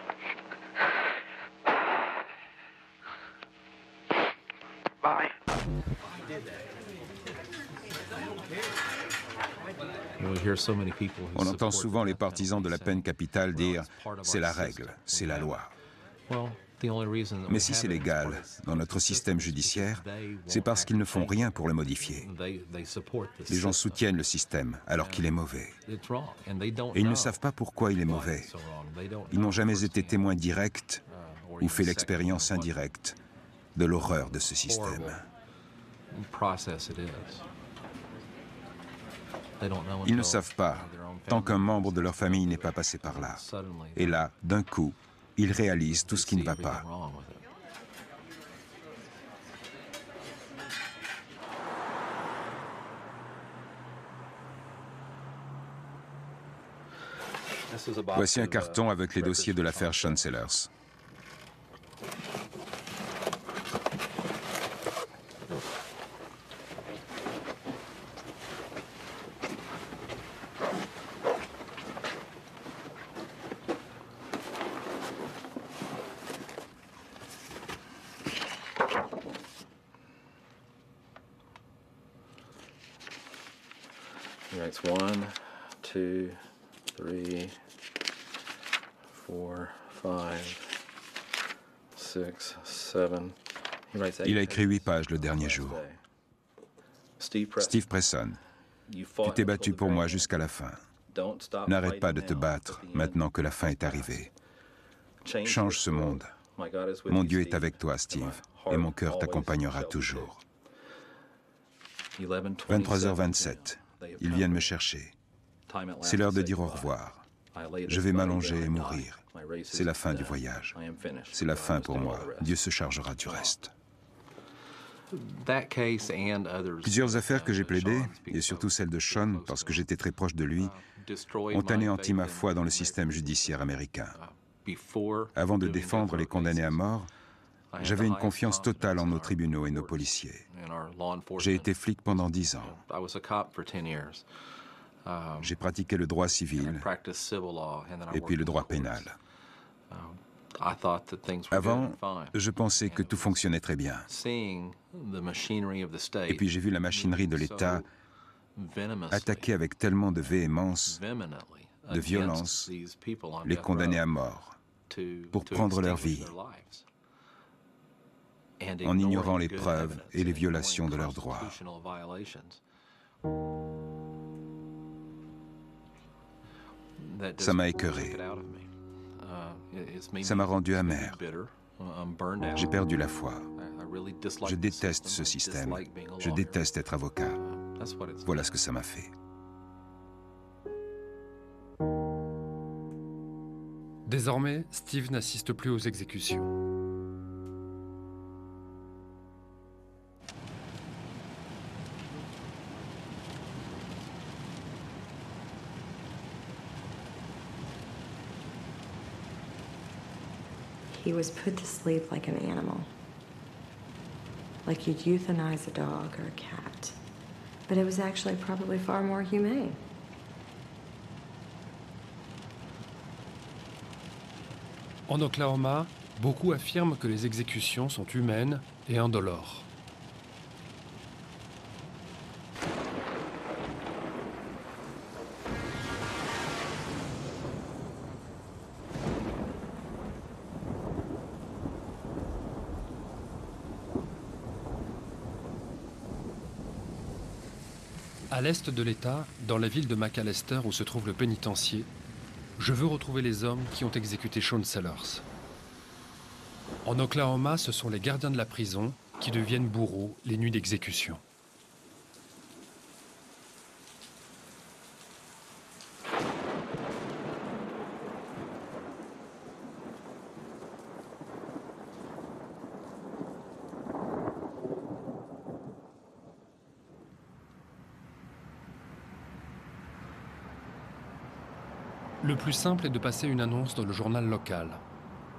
Bye. On entend souvent les partisans de la peine capitale dire « c'est la règle, c'est la loi ». Mais si c'est légal dans notre système judiciaire, c'est parce qu'ils ne font rien pour le modifier. Les gens soutiennent le système alors qu'il est mauvais. Et ils ne savent pas pourquoi il est mauvais. Ils n'ont jamais été témoins directs ou fait l'expérience indirecte de l'horreur de ce système. Ils ne savent pas, tant qu'un membre de leur famille n'est pas passé par là. Et là, d'un coup, ils réalisent tout ce qui ne va pas. Voici un carton avec les dossiers de l'affaire Sean Sellers. He writes 1, 2, 3, 4, 5, 6, 7. Il a écrit 8 pages le dernier jour. Steve Presson, tu t'es battu pour moi jusqu'à la fin. N'arrête pas de te battre maintenant que la fin est arrivée. Change ce monde. Mon Dieu est avec toi, Steve, et mon cœur t'accompagnera toujours. 23h27. Ils viennent me chercher. C'est l'heure de dire au revoir. Je vais m'allonger et mourir. C'est la fin du voyage. C'est la fin pour moi. Dieu se chargera du reste. Plusieurs affaires que j'ai plaidées, et surtout celle de Sean, parce que j'étais très proche de lui, ont anéanti ma foi dans le système judiciaire américain. Avant de défendre les condamnés à mort, j'avais une confiance totale en nos tribunaux et nos policiers. J'ai été flic pendant 10 ans. J'ai pratiqué le droit civil et puis le droit pénal. Avant, je pensais que tout fonctionnait très bien. Et puis j'ai vu la machinerie de l'État attaquer avec tellement de véhémence, de violence, les condamnés à mort pour prendre leur vie, en ignorant les preuves et les violations de leurs droits. Ça m'a écœuré. Ça m'a rendu amer. J'ai perdu la foi. Je déteste ce système. Je déteste être avocat. Voilà ce que ça m'a fait. Désormais, Steve n'assiste plus aux exécutions. He was put to sleep like an animal, like you'd euthanize a dog or a cat. But it was actually probably far more humane. En Oklahoma, beaucoup affirment que les exécutions sont humaines et indolores. À l'est de l'État, dans la ville de McAlester où se trouve le pénitencier, je veux retrouver les hommes qui ont exécuté Sean Sellers. En Oklahoma, ce sont les gardiens de la prison qui deviennent bourreaux les nuits d'exécution. Le plus simple est de passer une annonce dans le journal local.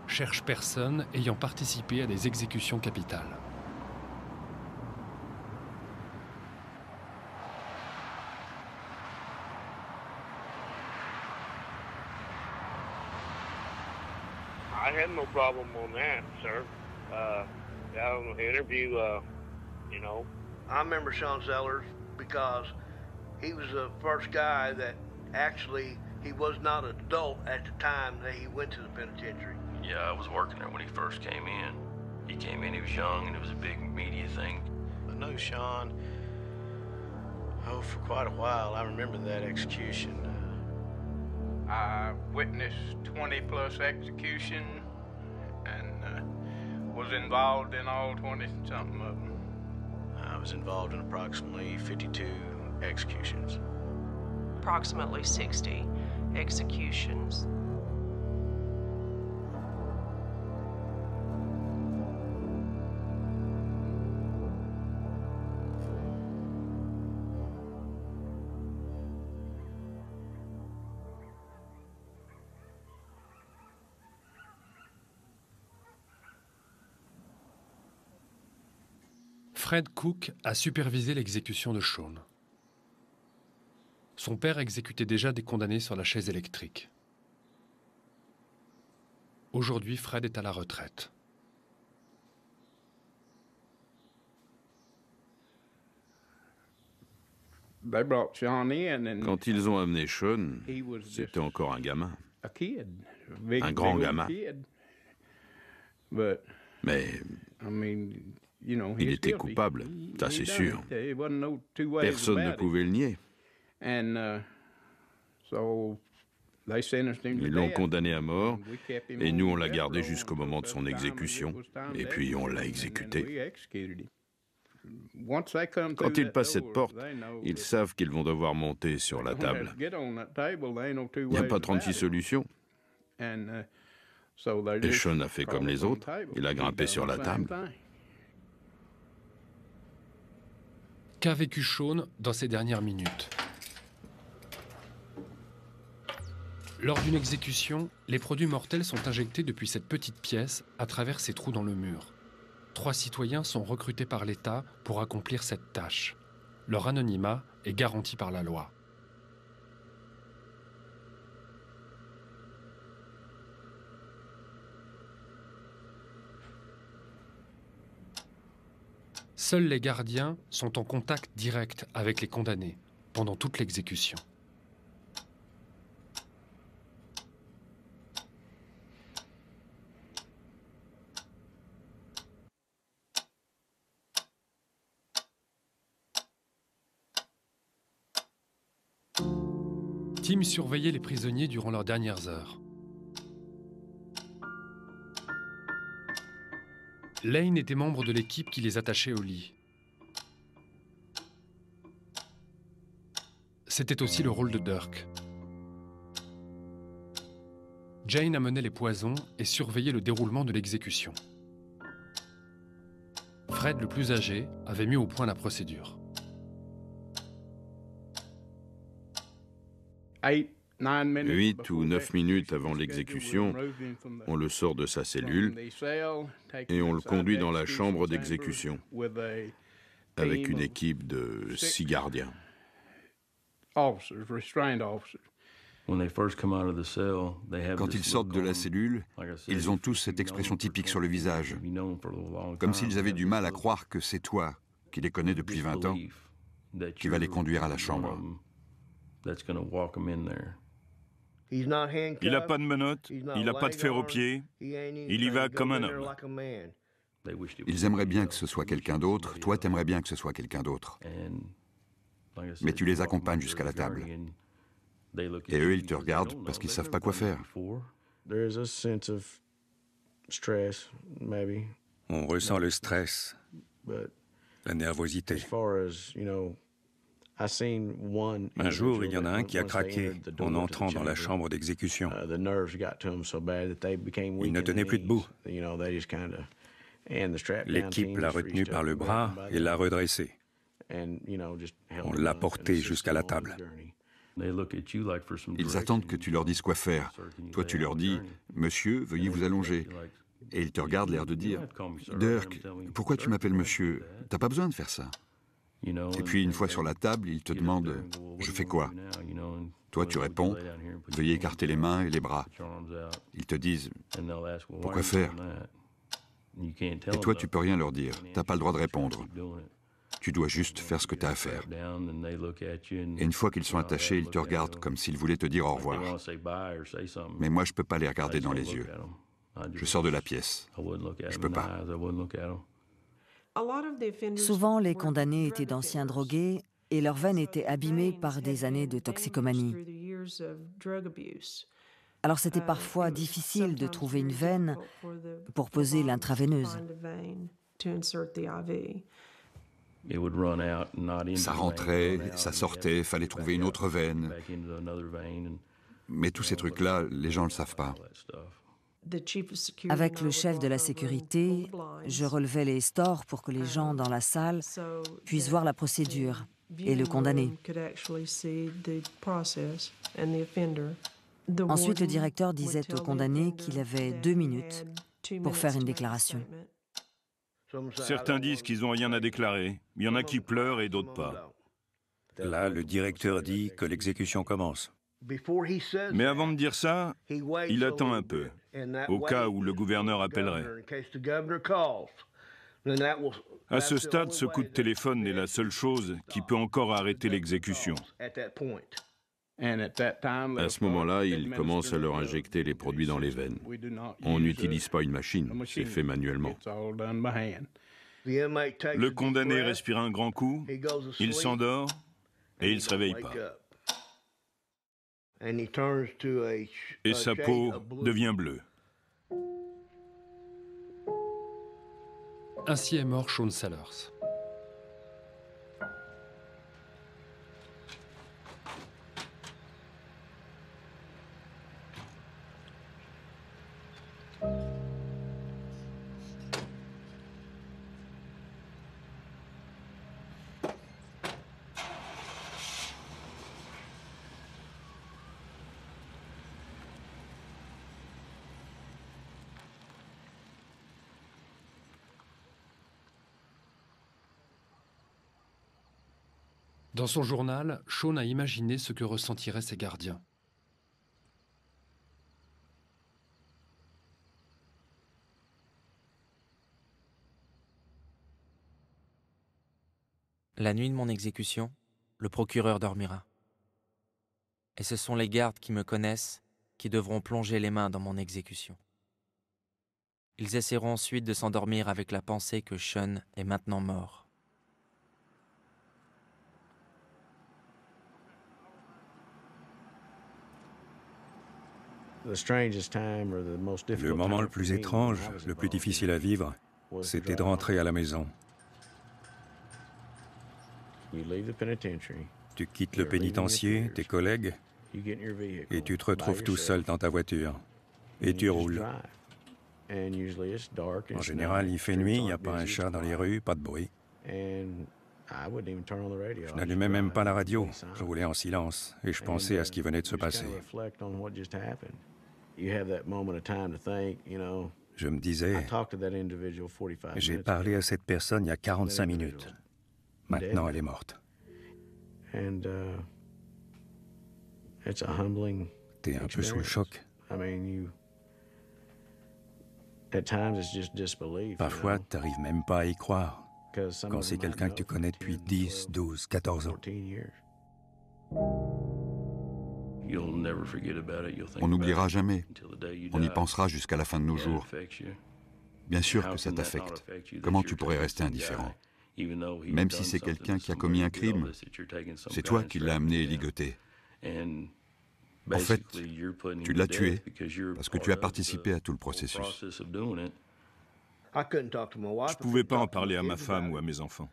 Cherche personne ayant participé à des exécutions capitales. I had no problem on that, sir. On the interview, you know, I remember Sean Sellers because he was the first guy that actually. He was not an adult at the time that he went to the penitentiary. Yeah, I was working there when he first came in. He came in, he was young, and it was a big media thing. I know Sean, for quite a while. I remember that execution. I witnessed 20-plus execution, and was involved in all 20-something of them? I was involved in approximately 52 executions. Approximately 60 executions. Fred Cook a supervisé l'exécution de Shaun. Son père exécutait déjà des condamnés sur la chaise électrique. Aujourd'hui, Fred est à la retraite. Quand ils ont amené Shaun, c'était encore un gamin. Un grand gamin. Mais il était coupable, ça c'est sûr. Personne ne pouvait le nier. Ils l'ont condamné à mort, et nous on l'a gardé jusqu'au moment de son exécution, et puis on l'a exécuté. Quand ils passent cette porte, ils savent qu'ils vont devoir monter sur la table. Il n'y a pas 36 solutions. Et Shaun a fait comme les autres, il a grimpé sur la table. Qu'a vécu Shaun dans ses dernières minutes? Lors d'une exécution, les produits mortels sont injectés depuis cette petite pièce à travers ces trous dans le mur. 3 citoyens sont recrutés par l'État pour accomplir cette tâche. Leur anonymat est garanti par la loi. Seuls les gardiens sont en contact direct avec les condamnés pendant toute l'exécution. Tim surveillait les prisonniers durant leurs dernières heures. Lane était membre de l'équipe qui les attachait au lit. C'était aussi le rôle de Dirk. Jane amenait les poisons et surveillait le déroulement de l'exécution. Fred, le plus âgé, avait mis au point la procédure. 8 ou 9 minutes avant l'exécution, on le sort de sa cellule et on le conduit dans la chambre d'exécution avec une équipe de 6 gardiens. Quand ils sortent de la cellule, ils ont tous cette expression typique sur le visage, comme s'ils avaient du mal à croire que c'est toi, qui les connais depuis 20 ans, qui va les conduire à la chambre. Il n'a pas de menottes, il n'a pas de fer aux pieds, il y va comme un homme. Ils aimeraient bien que ce soit quelqu'un d'autre, toi t'aimerais bien que ce soit quelqu'un d'autre. Mais tu les accompagnes jusqu'à la table. Et eux, ils te regardent parce qu'ils ne savent pas quoi faire. On ressent le stress, la nervosité. Un jour, il y en a un qui a craqué en entrant dans la chambre d'exécution. Il ne tenait plus debout. L'équipe l'a retenu par le bras et l'a redressé. On l'a porté jusqu'à la table. Ils attendent que tu leur dises quoi faire. Toi, tu leur dis « Monsieur, veuillez vous allonger ». Et ils te regardent l'air de dire « Dirk, pourquoi tu m'appelles monsieur? T'as pas besoin de faire ça. » Et puis, une fois sur la table, ils te demandent « Je fais quoi ?» Toi, tu réponds « Veuillez écarter les mains et les bras. » Ils te disent « Pourquoi faire ?» Et toi, tu peux rien leur dire. T'as pas le droit de répondre. Tu dois juste faire ce que tu as à faire. Et une fois qu'ils sont attachés, ils te regardent comme s'ils voulaient te dire au revoir. Mais moi, je peux pas les regarder dans les yeux. Je sors de la pièce. Je peux pas. Souvent, les condamnés étaient d'anciens drogués et leurs veines étaient abîmées par des années de toxicomanie. Alors c'était parfois difficile de trouver une veine pour poser l'intraveineuse. Ça rentrait, ça sortait, fallait trouver une autre veine. Mais tous ces trucs-là, les gens ne le savent pas. Avec le chef de la sécurité, je relevais les stores pour que les gens dans la salle puissent voir la procédure et le condamné. Ensuite, le directeur disait au condamné qu'il avait 2 minutes pour faire une déclaration. Certains disent qu'ils n'ont rien à déclarer. Il y en a qui pleurent et d'autres pas. Là, le directeur dit que l'exécution commence. Mais avant de dire ça, il attend un peu, au cas où le gouverneur appellerait. À ce stade, ce coup de téléphone est la seule chose qui peut encore arrêter l'exécution. À ce moment-là, il commence à leur injecter les produits dans les veines. On n'utilise pas une machine, c'est fait manuellement. Le condamné respire un grand coup, il s'endort et il ne se réveille pas. Et sa peau devient bleue. Ainsi est mort Shawn Sellers. Dans son journal, Shawn a imaginé ce que ressentiraient ses gardiens. La nuit de mon exécution, le procureur dormira. Et ce sont les gardes qui me connaissent qui devront plonger les mains dans mon exécution. Ils essaieront ensuite de s'endormir avec la pensée que Shawn est maintenant mort. Le moment le plus étrange, le plus difficile à vivre, c'était de rentrer à la maison. Tu quittes le pénitencier, tes collègues, et tu te retrouves tout seul dans ta voiture. Et tu roules. En général, il fait nuit, il n'y a pas un chat dans les rues, pas de bruit. Je n'allumais même pas la radio, je roulais en silence, et je pensais à ce qui venait de se passer. Je me disais, j'ai parlé à cette personne il y a 45 minutes. Maintenant, elle est morte. T'es un peu sous le choc. Parfois, t'arrives même pas à y croire, quand c'est quelqu'un que tu connais depuis 10, 12, 14 ans. On n'oubliera jamais. On y pensera jusqu'à la fin de nos jours. Bien sûr que ça t'affecte. Comment tu pourrais rester indifférent? Même si c'est quelqu'un qui a commis un crime, c'est toi qui l'as amené et ligoté. En fait, tu l'as tué parce que tu as participé à tout le processus. Je ne pouvais pas en parler à ma femme ou à mes enfants.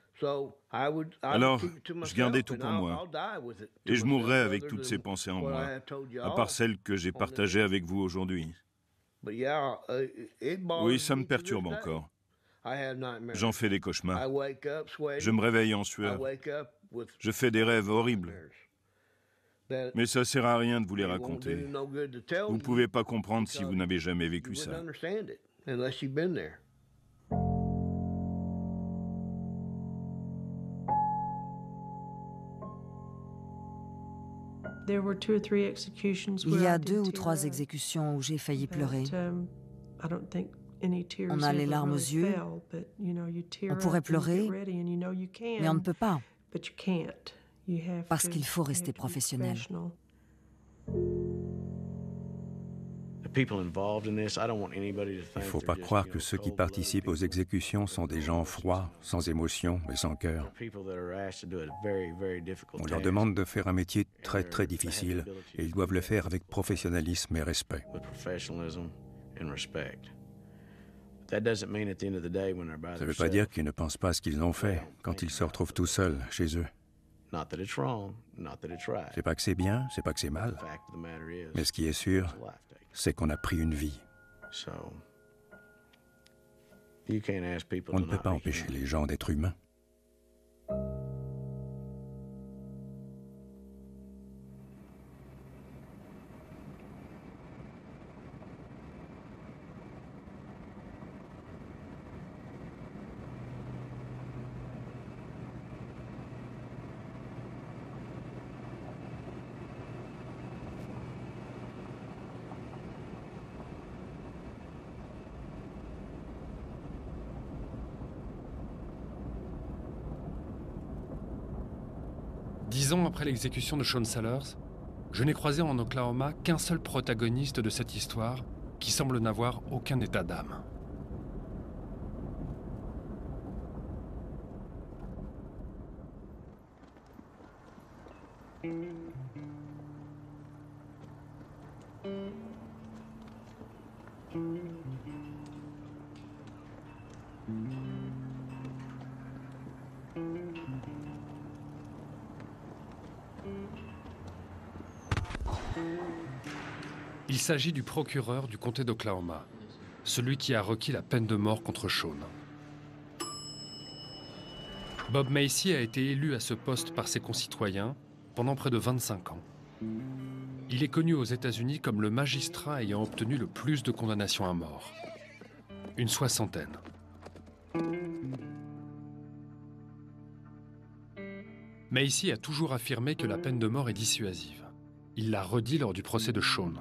Alors, je gardais tout pour moi. Et je mourrais avec toutes ces pensées en moi, à part celles que j'ai partagées avec vous aujourd'hui. Oui, ça me perturbe encore. J'en fais des cauchemars. Je me réveille en sueur. Je fais des rêves horribles. Mais ça ne sert à rien de vous les raconter. Vous ne pouvez pas comprendre si vous n'avez jamais vécu ça. Il y a 2 ou 3 exécutions où j'ai failli pleurer. On a les larmes aux yeux. On pourrait pleurer, mais on ne peut pas. Parce qu'il faut rester professionnel. Il ne faut pas croire que ceux qui participent aux exécutions sont des gens froids, sans émotion et sans cœur. On leur demande de faire un métier très très difficile et ils doivent le faire avec professionnalisme et respect. Ça ne veut pas dire qu'ils ne pensent pas à ce qu'ils ont fait quand ils se retrouvent tout seuls chez eux. C'est pas que c'est bien, c'est pas que c'est mal. Mais ce qui est sûr, c'est qu'on a pris une vie. On ne peut pas empêcher les gens d'être humains. Dix ans après l'exécution de Sean Sellers, je n'ai croisé en Oklahoma qu'un seul protagoniste de cette histoire qui semble n'avoir aucun état d'âme. Il s'agit du procureur du comté d'Oklahoma, celui qui a requis la peine de mort contre Sean. Bob Macy a été élu à ce poste par ses concitoyens pendant près de 25 ans. Il est connu aux États-Unis comme le magistrat ayant obtenu le plus de condamnations à mort. Une 60aine. Macy a toujours affirmé que la peine de mort est dissuasive. Il l'a redit lors du procès de Sean.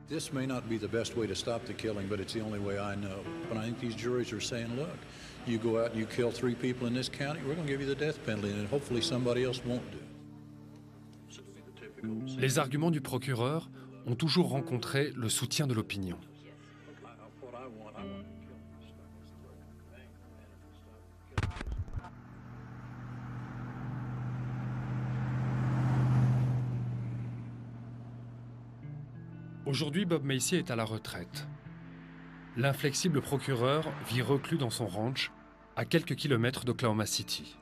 This may not be the best way to stop the killing, but it's the only way I know. But I think these juries are saying, look, you go out and you kill 3 people in this county, we're going to give you the death penalty, and hopefully somebody else won't do. Les arguments du procureur ont toujours rencontré le soutien de l'opinion. Aujourd'hui, Bob Macy est à la retraite. L'inflexible procureur vit reclus dans son ranch, à quelques kilomètres d'Oklahoma City.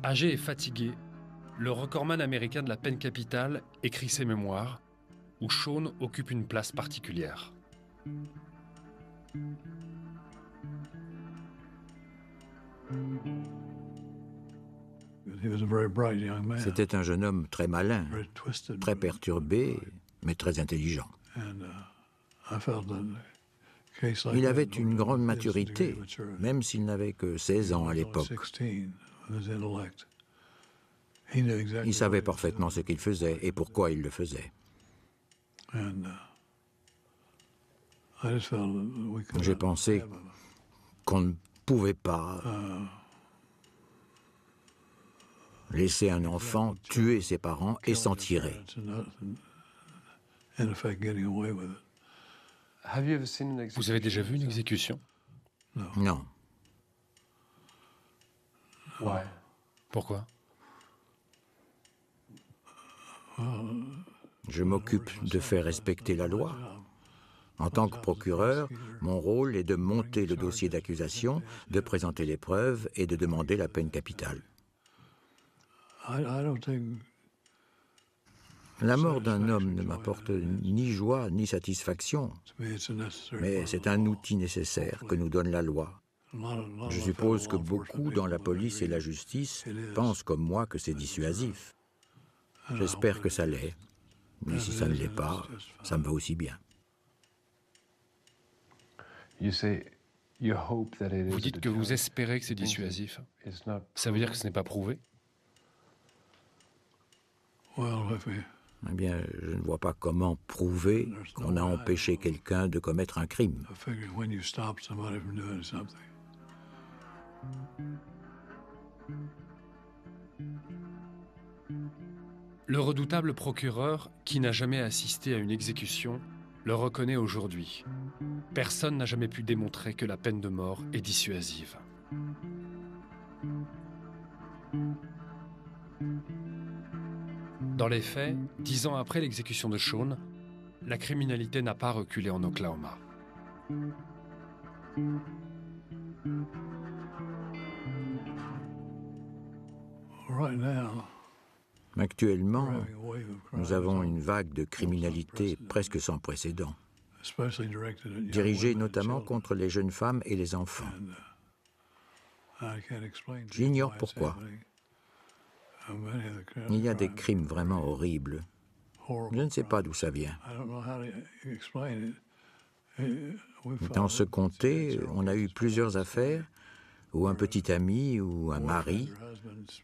Âgé et fatigué, le recordman américain de la peine capitale écrit ses mémoires, où Sean occupe une place particulière. C'était un jeune homme très malin, très perturbé, mais très intelligent. Il avait une grande maturité, même s'il n'avait que 16 ans à l'époque. Il savait parfaitement ce qu'il faisait et pourquoi il le faisait. J'ai pensé qu'on ne pouvait pas laisser un enfant tuer ses parents et s'en tirer. Vous avez déjà vu une exécution? Non. Pourquoi? Je m'occupe de faire respecter la loi. En tant que procureur, mon rôle est de monter le dossier d'accusation, de présenter les preuves et de demander la peine capitale. La mort d'un homme ne m'apporte ni joie ni satisfaction, mais c'est un outil nécessaire que nous donne la loi. Je suppose que beaucoup dans la police et la justice pensent comme moi que c'est dissuasif. J'espère que ça l'est, mais si ça ne l'est pas, ça me va aussi bien. Vous dites que vous espérez que c'est dissuasif. Ça veut dire que ce n'est pas prouvé? Eh bien, je ne vois pas comment prouver qu'on a empêché quelqu'un de commettre un crime. Le redoutable procureur, qui n'a jamais assisté à une exécution, le reconnaît aujourd'hui. Personne n'a jamais pu démontrer que la peine de mort est dissuasive. Dans les faits, 10 ans après l'exécution de Shaun, la criminalité n'a pas reculé en Oklahoma. Actuellement, nous avons une vague de criminalité presque sans précédent, dirigée notamment contre les jeunes femmes et les enfants. J'ignore pourquoi. Il y a des crimes vraiment horribles. Je ne sais pas d'où ça vient. Dans ce comté, on a eu plusieurs affaires où un petit ami ou un mari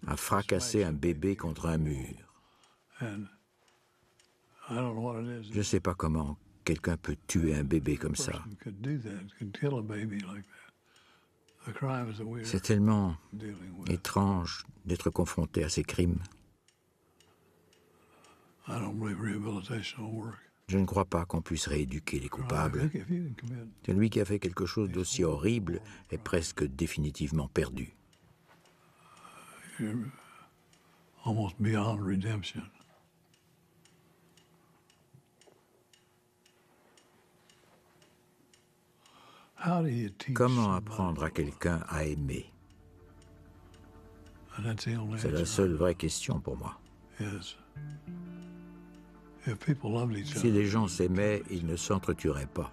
a fracassé un bébé contre un mur. Je ne sais pas comment quelqu'un peut tuer un bébé comme ça. C'est tellement étrange d'être confronté à ces crimes. Je ne crois pas qu'on puisse rééduquer les coupables. Celui qui a fait quelque chose d'aussi horrible est presque définitivement perdu. Comment apprendre à quelqu'un à aimer? C'est la seule vraie question pour moi. Si les gens s'aimaient, ils ne s'entretueraient pas.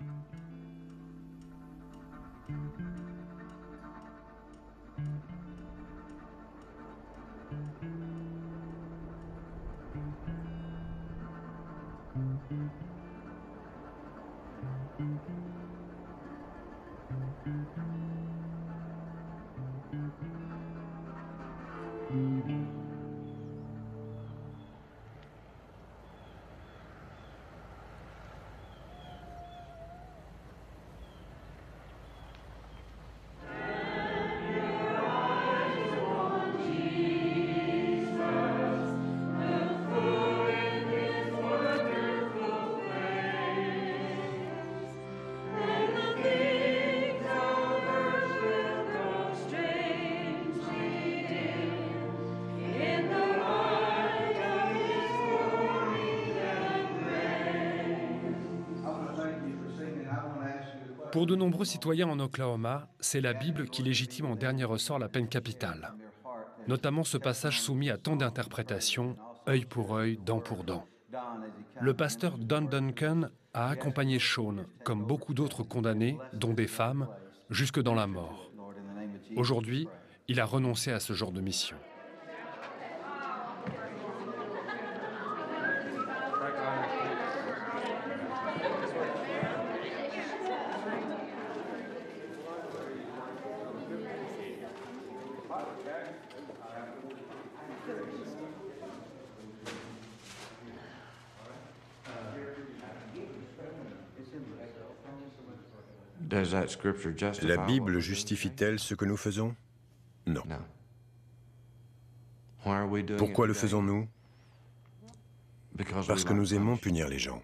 Pour de nombreux citoyens en Oklahoma, c'est la Bible qui légitime en dernier ressort la peine capitale. Notamment ce passage soumis à tant d'interprétations, œil pour œil, dent pour dent. Le pasteur Don Duncan a accompagné Shaun, comme beaucoup d'autres condamnés, dont des femmes, jusque dans la mort. Aujourd'hui, il a renoncé à ce genre de mission. La Bible justifie-t-elle ce que nous faisons? Non. Pourquoi le faisons-nous? Parce que nous aimons punir les gens.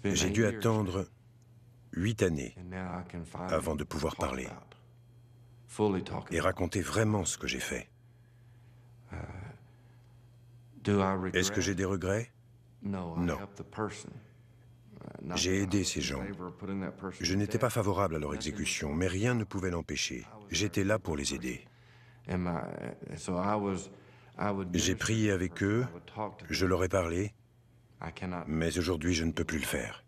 J'ai dû attendre 8 années avant de pouvoir parler et raconter vraiment ce que j'ai fait. Est-ce que j'ai des regrets? Non. J'ai aidé ces gens. Je n'étais pas favorable à leur exécution, mais rien ne pouvait l'empêcher. J'étais là pour les aider. J'ai prié avec eux, je leur ai parlé, mais aujourd'hui je ne peux plus le faire.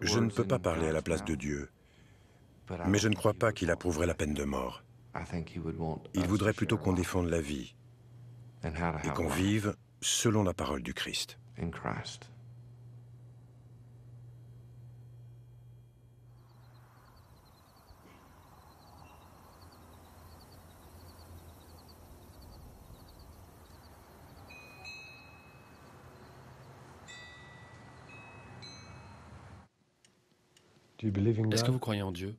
Je ne peux pas parler à la place de Dieu, mais je ne crois pas qu'il approuverait la peine de mort. Il voudrait plutôt qu'on défende la vie et qu'on vive selon la parole du Christ. Est-ce que vous croyez en Dieu?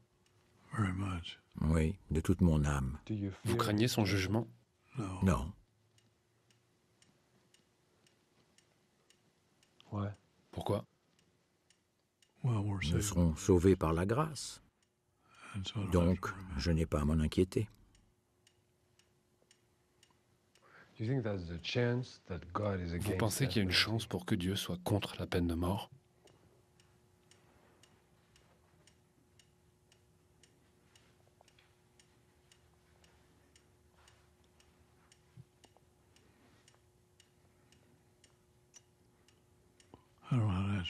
Oui, de toute mon âme. Vous craignez son jugement? Non. Pourquoi? Nous serons sauvés par la grâce. Donc, je n'ai pas à m'en inquiéter. Vous pensez qu'il y a une chance pour que Dieu soit contre la peine de mort?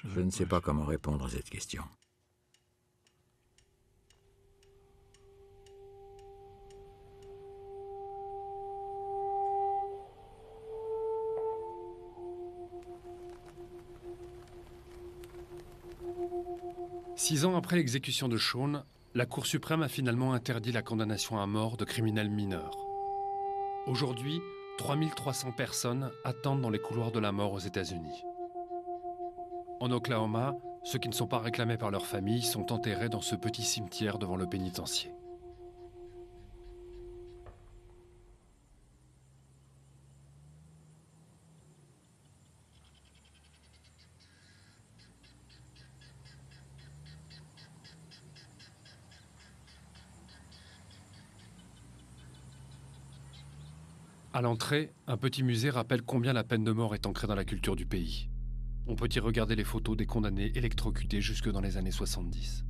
Je ne sais pas comment répondre à cette question. Six ans après l'exécution de Shaun, la Cour suprême a finalement interdit la condamnation à mort de criminels mineurs. Aujourd'hui, 3300 personnes attendent dans les couloirs de la mort aux États-Unis. En Oklahoma, ceux qui ne sont pas réclamés par leur famille sont enterrés dans ce petit cimetière devant le pénitencier. À l'entrée, un petit musée rappelle combien la peine de mort est ancrée dans la culture du pays. On peut y regarder les photos des condamnés électrocutés jusque dans les années 70.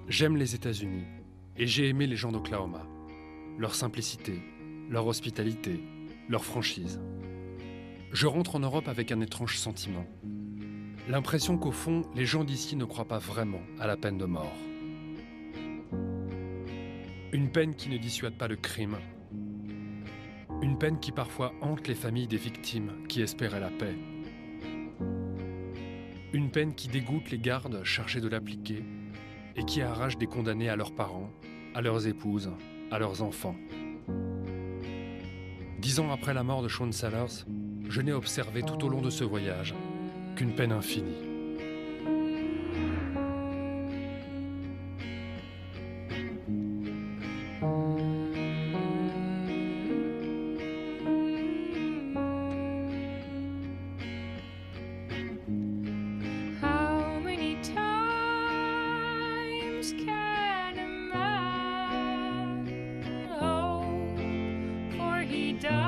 J'aime les États-Unis et j'ai aimé les gens d'Oklahoma. Leur simplicité, leur hospitalité, leur franchise. Je rentre en Europe avec un étrange sentiment. L'impression qu'au fond, les gens d'ici ne croient pas vraiment à la peine de mort. Une peine qui ne dissuade pas le crime. Une peine qui parfois hante les familles des victimes qui espéraient la paix. Une peine qui dégoûte les gardes chargés de l'appliquer et qui arrache des condamnés à leurs parents, à leurs épouses, à leurs enfants. 10 ans après la mort de Shaun Sellers, je n'ai observé tout au long de ce voyage qu'une peine infinie. He died.